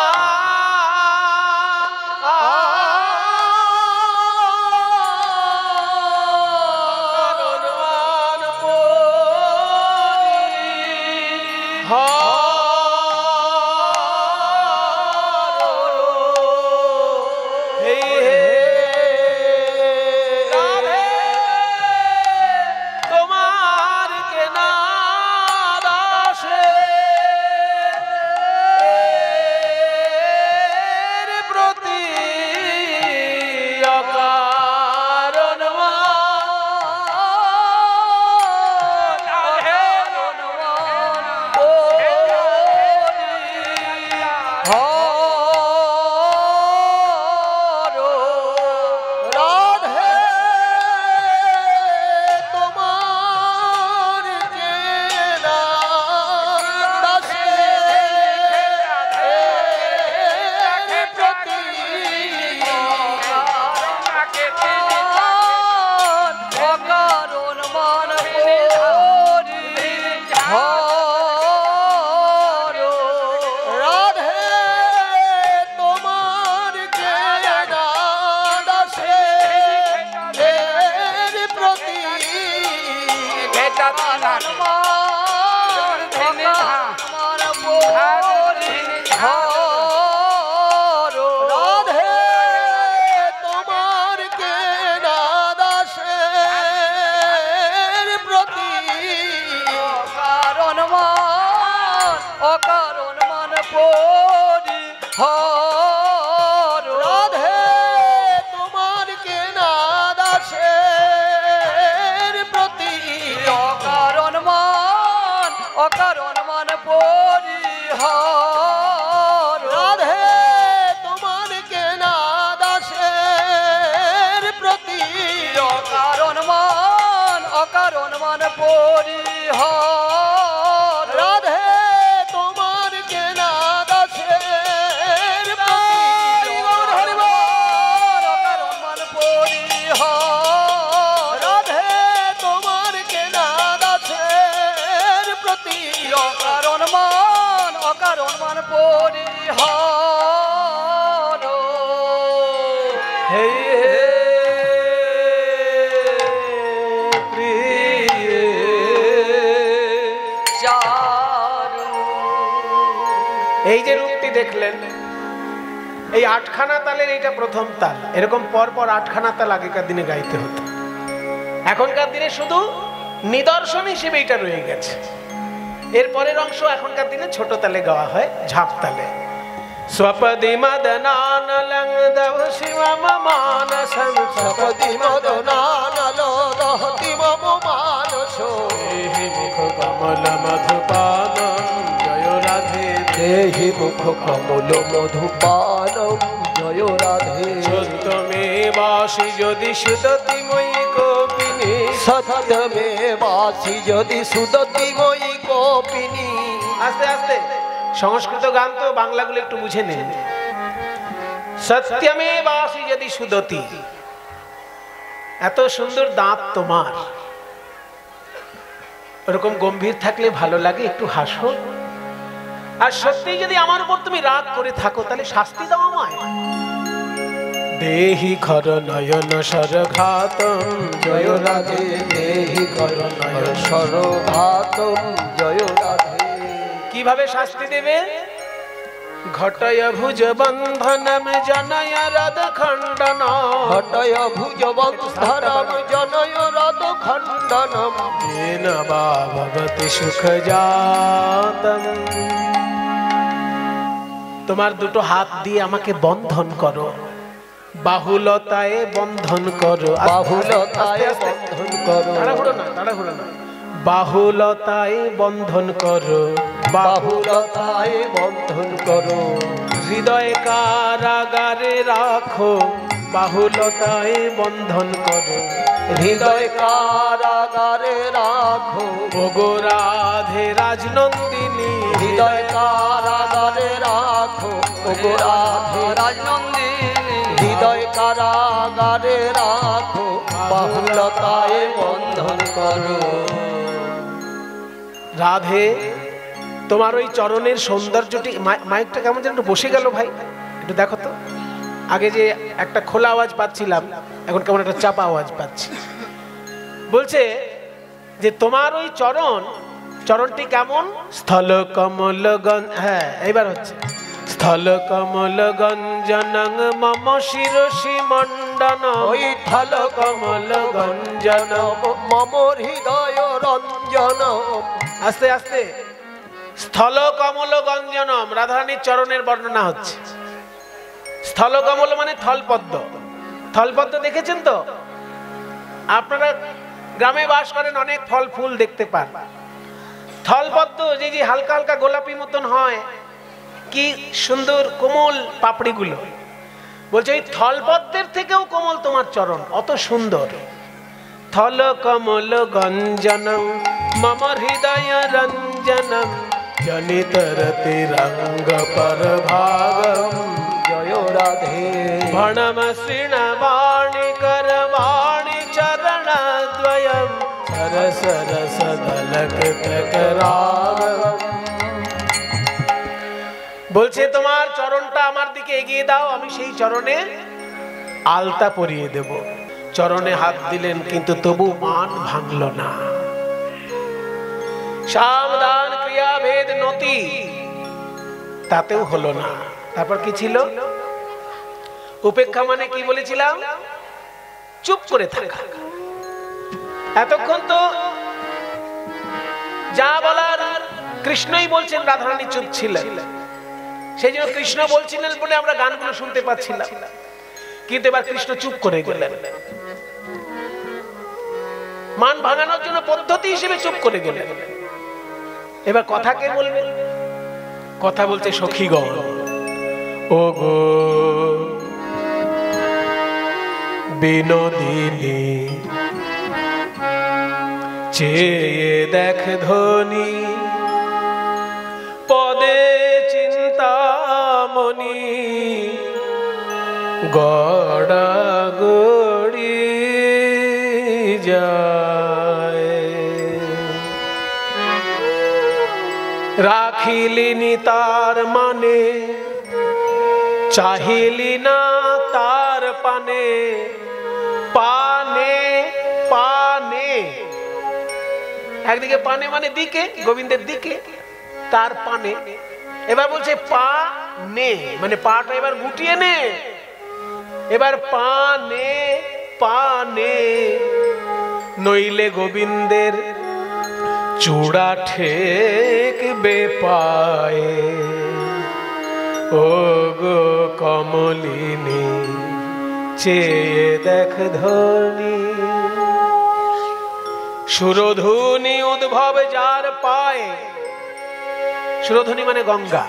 এই যে রূপটি দেখলেন এই আটখানা তালের এইটা প্রথম তাল, এরকম পর পর আটখানা তাল আগেকার দিনে গাইতে হতো। এখনকার দিনে শুধু নিদর্শন হিসেবে এটা রয়ে গেছে। এর পরের অংশ এখনকার দিনে ছোট তালে গাওয়া হয়, ঝাঁপ তালে। स्वपदि मदनानलंगदव शिवम मानसं সপদি মদনানলো দহতি মম মানসো देहि मुख कमल मधुपानं जय राधे দেহি মুখ কমল মধুপানম জয় রাধে সত্যমে বাসি যদি সুদতি মই কোপিনী সত্যমে বাসি যদি সুদতি মই কোপিনী। আস্তে আস্তে সংস্কৃত গান তো, বাংলাগুলো একটু বুঝে নেন। সত্যমে বাসি যদি সুদতি, এত সুন্দর দাঁত তোমার, ওরকম গম্ভীর থাকলে ভালো লাগে, একটু হাসো। আর সত্যি যদি আমার উপর তুমি রাগ করে থাকো তাহলে শাস্তি দাও আমায়। দেহি খর নয়ন সরঘাতম জয় রাধে দেহি কর নয়ন সরঘাতম জয় রাধে। কিভাবে শাস্তি দেবে? ঘটয় ভুজ বন্ধনম জনয় রদ খণ্ডন ঘটয় ভুজ বন্ধনম জনয় রদ খণ্ডনম येन वा भवति সুখ জাতম। তোমার দুটো হাত দিয়ে আমাকে বন্ধন করো, বাহুলতায় বন্ধন করো। বাহুলতায় বন্ধন করো তাড়াহুড়ো না, তাড়াহুড়ো না। বাহুলতায় বন্ধন করো, বাহুলতায় বন্ধন করো হৃদয় কারাগারে রাখো, বাহুলতায় বন্ধন করো। হৃদয় কারাগারে রাখো ওগো রাধে রাজনন্দিনী, হৃদয় কারাগারে রাখো ওগো রাধে রাজনন্দিনী হৃদয় কারাগারে রাখো বাহুলতায় বন্ধন করো। রাধে তোমার ওই চরণের সৌন্দর্যটি, মাইকটা কেমন যেন একটু বসে গেল ভাই, একটু দেখো তো। আগে যে একটা খোলা আওয়াজ পাচ্ছিলাম, এখন কেমন একটা চাপা আওয়াজ পাচ্ছি। বলছে যে তোমার ওই চরণটি কেমন, স্থল কমল গঞ্জ, হ্যাঁ এইবার হচ্ছে, স্থল কমল গঞ্জনং মম শিরসি মণ্ডন, ওই স্থল কমল গঞ্জন। মম হৃদয় রঞ্জন। আস্তে আস্তে, স্থল কমল গঞ্জনম, রাধারানীর চরণের বর্ণনা হচ্ছে। স্থল কমল মানে থলপদ্ম। থলপদ্ম দেখেছেন তো আপনারা, গ্রামে বাস করেন, অনেক ফল ফুল দেখতে পান। থলপদ্ম যে যে হালকা হালকা গোলাপি মতন হয়, কি সুন্দর কোমল পাপড়িগুলো। বলছে ওই থলপদ্মের থেকেও কোমল তোমার চরণ, অত সুন্দর। থল কমল গঞ্জনম মম হৃদয় রঞ্জনম জনিতরতি রঙ্গ পরভাগম জয় রাধে ভণম শ্রীণবাণি করবাণি চরণ দ্বয়ম সরস রস দলক প্রকরাগম। বলছে তোমার চরণটা আমার দিকে এগিয়ে দাও, আমি সেই চরণে আলতা পরিয়ে দেব। চরণে হাত দিলেন কিন্তু তবু মান ভাঙল না। সাবধান ক্রিয়াভেদ নতি, তাতেও হলো না। তারপর কি ছিল? উপেক্ষা মানে কি বলেছিলাম? চুপ করে থাকা। এতক্ষণ তো যা বলার কৃষ্ণই বলছেন, রাধারানী চুপ ছিলেন। সেই জন্য কৃষ্ণ বলছিলেন বলে আমরা গানগুলো শুনতে পাচ্ছিলাম। কিন্তু এবার কৃষ্ণ চুপ করে গেলেন, মান ভাঙানোর জন্য পদ্ধতি হিসেবে চুপ করে গেলেন। এবার কথা কে বলবেন? কথা বলতে সখীগণ। ও গো বিনোদিনী, চেয়ে দেখ ধনী, পদে চিন্তামণি, গড়া গড়ি যায়। রাখিলিনি তার মানে, চাহিলি না তার পানে, পানে পানে। একদিকে পানে মানে দিকে, গোবিন্দের দিকে, তার পানে। এবার বলছে পা নে, মানে পাটা এবার গুটিয়ে নে, এবার পা নে, পা নে, নইলে গোবিন্দের চূড়া ঠেকবে পায়ে। ও গো কমলিনী চেয়ে দেখ ধনি, সুরধুনি উদ্ভব যার পায়ে, সুরধুনি মানে গঙ্গা,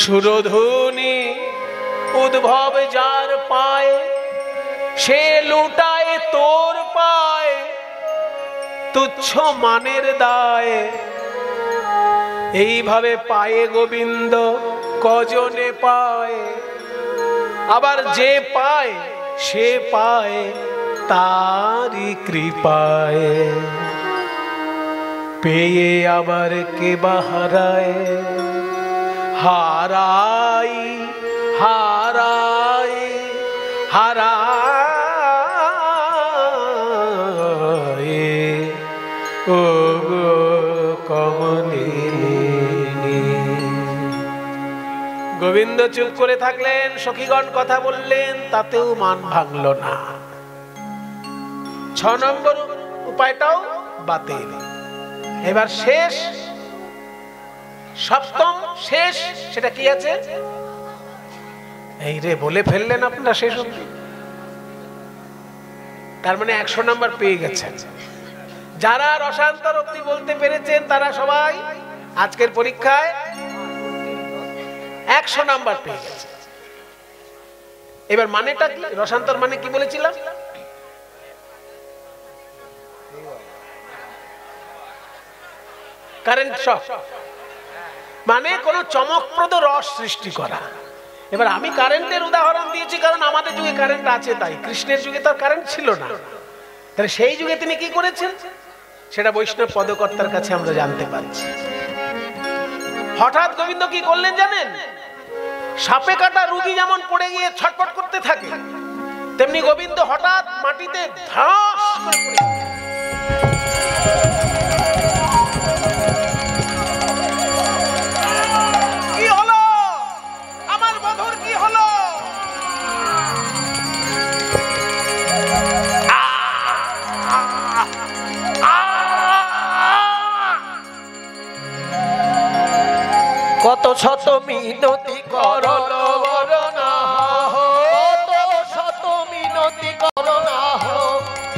সুরধুনি উদ্ভব যার পায়ে, সে লুটায় তোর পায়ে তুচ্ছ মানের দায়ে। এইভাবে পায়ে গোবিন্দ কজনে পায়, আবার যে পায় সে পায় তারি কৃপায়। পেয়ে আবার কে বা হারায়, হারাই হারাই হারাই, ও গো কমলিনী। গোবিন্দ চুপ করে থাকলেন, সখীগণ কথা বললেন, তাতেও মান ভাঙল না। 6 নম্বর উপায়টাও বাতিল। এবার শেষ, সপ্তম শেষ, সেটা কি আছে? এই রে বলে ফেললেন আপনারা শেষ অবধি। তার মানে 100 নম্বর পেয়ে গেছেন। যারা রসান্তর অবধি বলতে পেরেছেন তারা সবাই আজকের পরীক্ষায় 100 নম্বর পেয়ে গেছে। এবার মানেটা কি? রসান্তর মানে কি বলেছিলাম? কারেন্ট শক, মানে কোন চমকপ্রদ রস সৃষ্টি করা। এবার আমি কারেন্টের উদাহরণ দিয়েছি কারণ আমাদের যুগে কারেন্ট আছে, তাই। কৃষ্ণের যুগে তার কারেন্ট ছিল না, তাহলে সেই যুগে তিনি কি করেছেন সেটা বৈষ্ণব পদকর্তার কাছে আমরা জানতে পারছি। হঠাৎ গোবিন্দ কি করলেন জানেন? সাপে কাটা রুগী যেমন পড়ে গিয়ে ছটফট করতে থাকে, তেমনি গোবিন্দ হঠাৎ মাটিতে ধাস করে পড়ে গেলেন। কি হলো আমার বধূর, কি হলো? কত শত মিনতি করল বরনা, কত শত মিনতি করনা,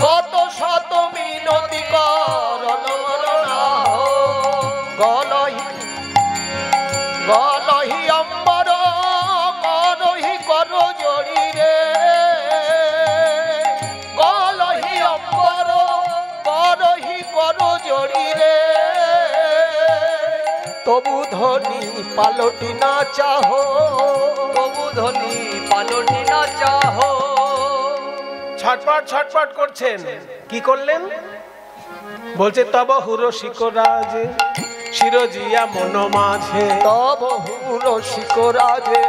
কত শত মিনতি করল বরনা। গলহি গলহি অম্বর করহি কর জড়ি রে, গলহি অম্বর করহি কর জড়ি রে। তবু ধনী পালটি না চাহো, তবু ধনী পালটি না চাহো। ছটপট ছটপট করছেন, কি করলেন? বলছে তব হুরো শিকরাজ শিরজিয়া মন মাঝে, তব হুর শিকরাজে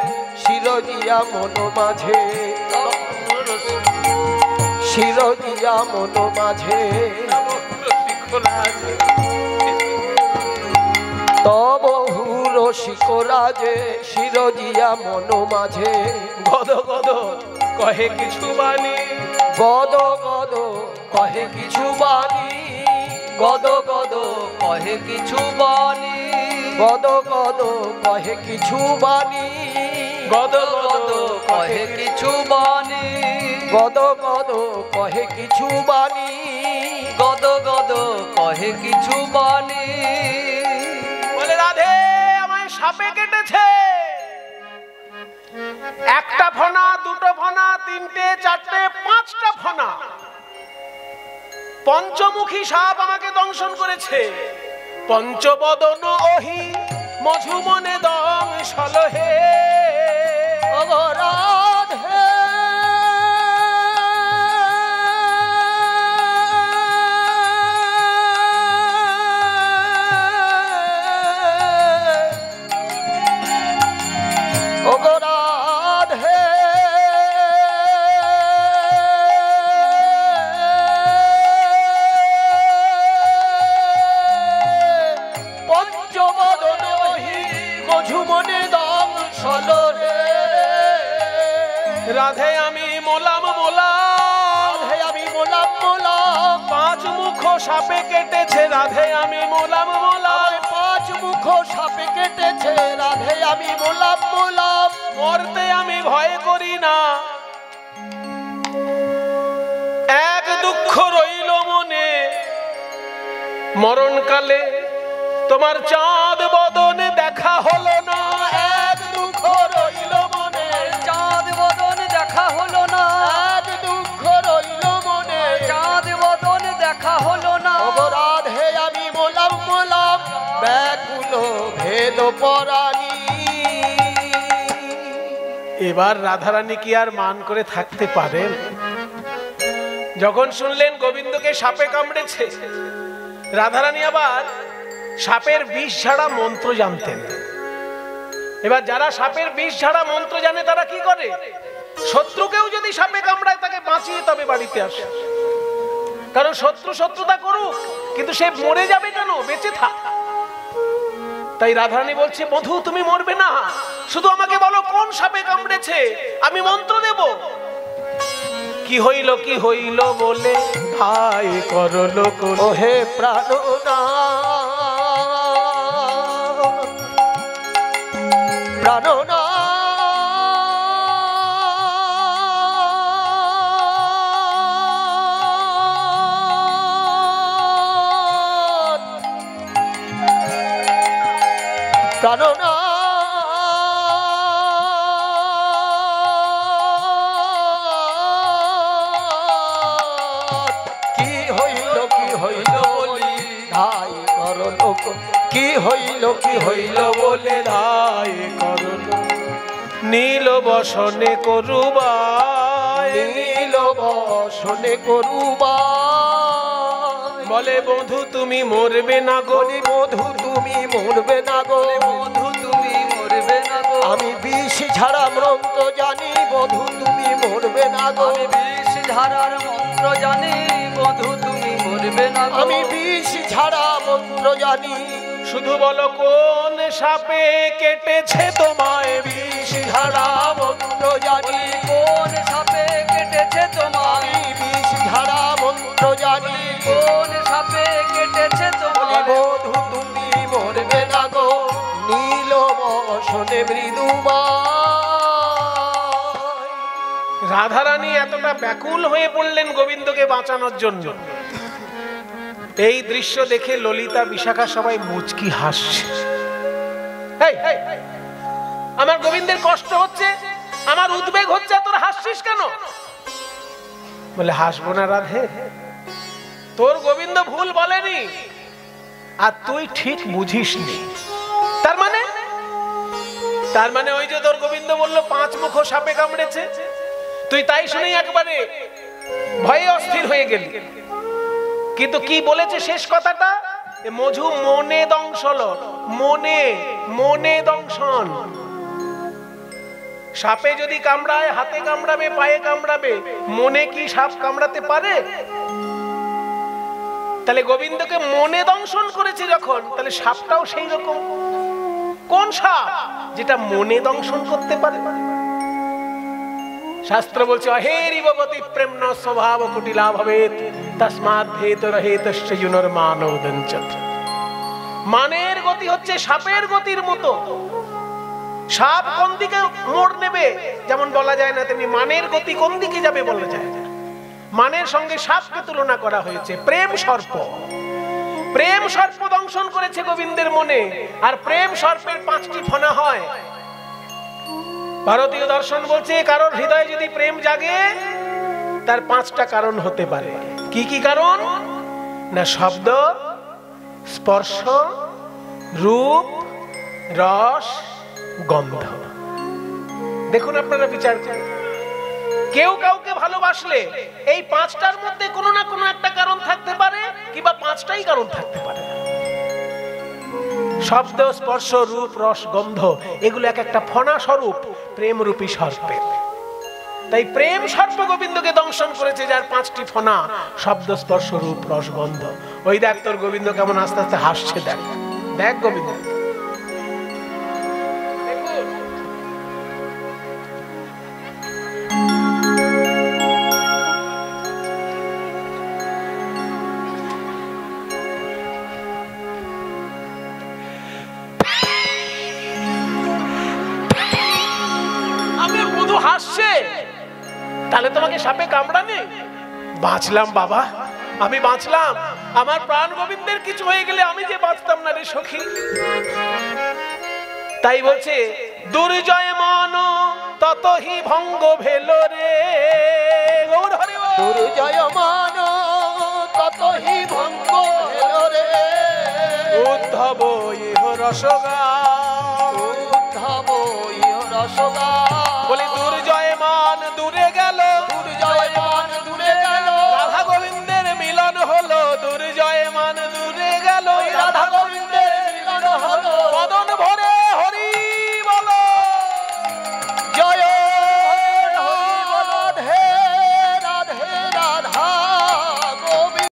শিরজিয়া মন মাঝে, শিরজিয়া মন মাঝে। তব হুর শিকরাজে শিরজিয়া মন মাঝে। গদ গদ কহে কিছু বাণী, গদ গদ কহে কিছু বাণী, গদ গদ কহে কিছু বাণী, গদ গদ কহে কিছু বাণী, গদ গদ কহে কিছু বাণী, গদ গদ কহে কিছু বাণী। গদ গদ কহে কিছু বাণী। বলে রাধে আমায় সাপে কেটেছে, একটা ফনা, দুটো ফনা, তিনটে, চারটে, 5টা ফনা, পঞ্চমুখী সাপ আমাকে দংশন করেছে। পঞ্চবদন ওহি মঝুমনে দংশল হে। রাধে রাধে পঞ্চম মোলাম। পাঁচ মুখ সাপে কেটেছে রাধে আমি মোলাম মোলাম। পাঁচ মুখ সাপে কেটেছে রাধে আমি মোলাম মোলাম। মরতে আমি ভয় করি না, এক দুঃখ রইল মনে, মরণকালে তোমার চাঁদ বদনে দেখা হলো না। এক দুঃখ রইল মনে, চাঁদ বদন দেখা হলো না, এক দুঃখ রইল মনে, চাঁদ বদন দেখা হলো না। ওগো রাধে আমি মোলাম মোলাম, ব্যাকুল ভেদ পরাণী। এবার রাধারানী কি আর মান করে থাকতে পারেন? যখন শুনলেন গোবিন্দকে সাপে কামড়েছে, রাধারানী আবার সাপের বিষ ঝাড়া মন্ত্র জানতেন। এবার যারা সাপের বিষ ঝাড়া মন্ত্র জানে তারা কি করে? শত্রুকেও যদি সাপে কামড়ায় তাকে বাঁচিয়ে তবে বাড়িতে আসে। কারণ শত্রু শত্রুতা করুক, কিন্তু সে মরে যাবে কেন? বেঁচে থাক। তাই রাধারানী বলছে, মধু তুমি মরবে না, শুধু আমাকে বলো কোন সাপে কামড়েছে, আমি মন্ত্র দেব। কি হইল বলে ভাই করলো কোন। ওহে প্রাণনাথ প্রাণনাথ প্রাণনাথ কি হইল বলি ধাই করলো কি হইল বলে ধাই করলো নীল বসনে করুবাই। নীল বসনে করুবা বলে বধূ তুমি মরবে না গো। বলি মধু তুমি মরবে না গো। বধূ তুমি মরবে না গো। আমি বিষ ঝাড়া মন্ত্র জানি, বধূ তুমি মরবে না গো। আমি বিষ ঝাড়ার মন্ত্র জানি, বধূ তুমি মরবে না গো। আমি বিষ ঝাড়া মন্ত্র জানি, শুধু বলো কোন সাপে কেটেছে তোমায় বিষ ঝাড়া মন্ত্র জানি, কোন সাপে কেটেছে তোমায়, আমি বিষ ঝাড়া মন্ত্র জানি। কোন সাপে কেটেছে তোমায়, বধূ তুমি মরবে না গো। নীল বসনে মৃদুমা। রাধারানী এতটা ব্যাকুল হয়ে পড়লেন গোবিন্দকে বাঁচানোর জন্য। এই দৃশ্য দেখে ললিতা বিশাখা সবাই মুচকি হাসছে। এই, আমার গোবিন্দের কষ্ট হচ্ছে, আমার উদ্বেগ হচ্ছে, তোর হাসছিস কেন? বলে হাসবো না রাধে, তোর গোবিন্দ ভুল বলেনি আর তুই ঠিক বুঝিসনি। তার মানে ওই যে তোর গোবিন্দ বললো পাঁচ মুখ সাপে কামড়েছে, তুই তাই শুনেই একবারে ভয়ে অস্থির হয়ে গেলি। কিন্তু কি বলেছে শেষ কথাটা? মধু মনে দংশল, মনে দংশন। সাপে যদি কামড়ায়, হাতে কামড়াবে, পায়ে কামড়াবে, মনে কি সাপ কামড়াতে পারে? তাহলে গোবিন্দকে মনে দংশন করেছে যখন, তাহলে সাপটাও সেই রকম। কোন সাপ? যেটা মনে দংশন করতে পারে। শাস্ত্র বলছে অহেরিব গতি প্রেম্ন স্বভাব কুটিলা ভবেত তস্মাৎ ভেদ রহেতস্য জুনর মানবদঞ্চত। মানের গতি হচ্ছে সাপের গতির মতো। সাপ কোন দিকে মোড় নেবে যেমন বলা যায় না, তেমনি মানের গতি কোন দিকে যাবে বলা যায় না। মানের সঙ্গে সাপকে তুলনা করা হয়েছে। প্রেম সর্প, প্রেম সর্প দংশন করেছে গোবিন্দের মনে। আর প্রেম সর্পের পাঁচটি ফনা হয়। ভারতীয় দর্শন বলছে কারোর হৃদয়ে যদি প্রেম জাগে তার পাঁচটা কারণ হতে পারে। কি কি কারণ? না শব্দ, স্পর্শ, রূপ, রস, গন্ধ। দেখুন আপনারা বিচার করুন, কেউ কাউকে ভালোবাসলে এই পাঁচটার মধ্যে কোনো না কোনো একটা কারণ থাকতে পারে, কিংবা পাঁচটাই কারণ থাকতে পারে। শব্দ, স্পর্শ, রূপ, রস, গন্ধ, এগুলো এক একটা ফনা স্বরূপ প্রেমরূপী সর্পের। তাই প্রেম সর্প গোবিন্দকে দংশন করেছে, যার পাঁচটি ফনা শব্দ, স্পর্শ, রূপ, রস, গন্ধ। ওই দেখ তোর গোবিন্দ কেমন আস্তে আস্তে হাসছে, দেখ দেখ গোবিন্দ। হাসছে, তাহলে তোমাকে সাপে কামড়ানে? বাঁচলাম বাবা, আমি বাঁচলাম। আমার প্রাণ গোবিন্দের কিছু হয়ে গেলে আমি যে বাঁচতাম না রে সখী। তাই বলছে দুর্জয় মন ততহি ভঙ্গ ভেল রে। গৌর হরি বল। দুর্জয় মান ততহি ভঙ্গ হেল রে। উদ্ধব ইহ রসগা, উদ্ধব ইহ রসগা। বলি দুর্জয় মান দূরে গেল,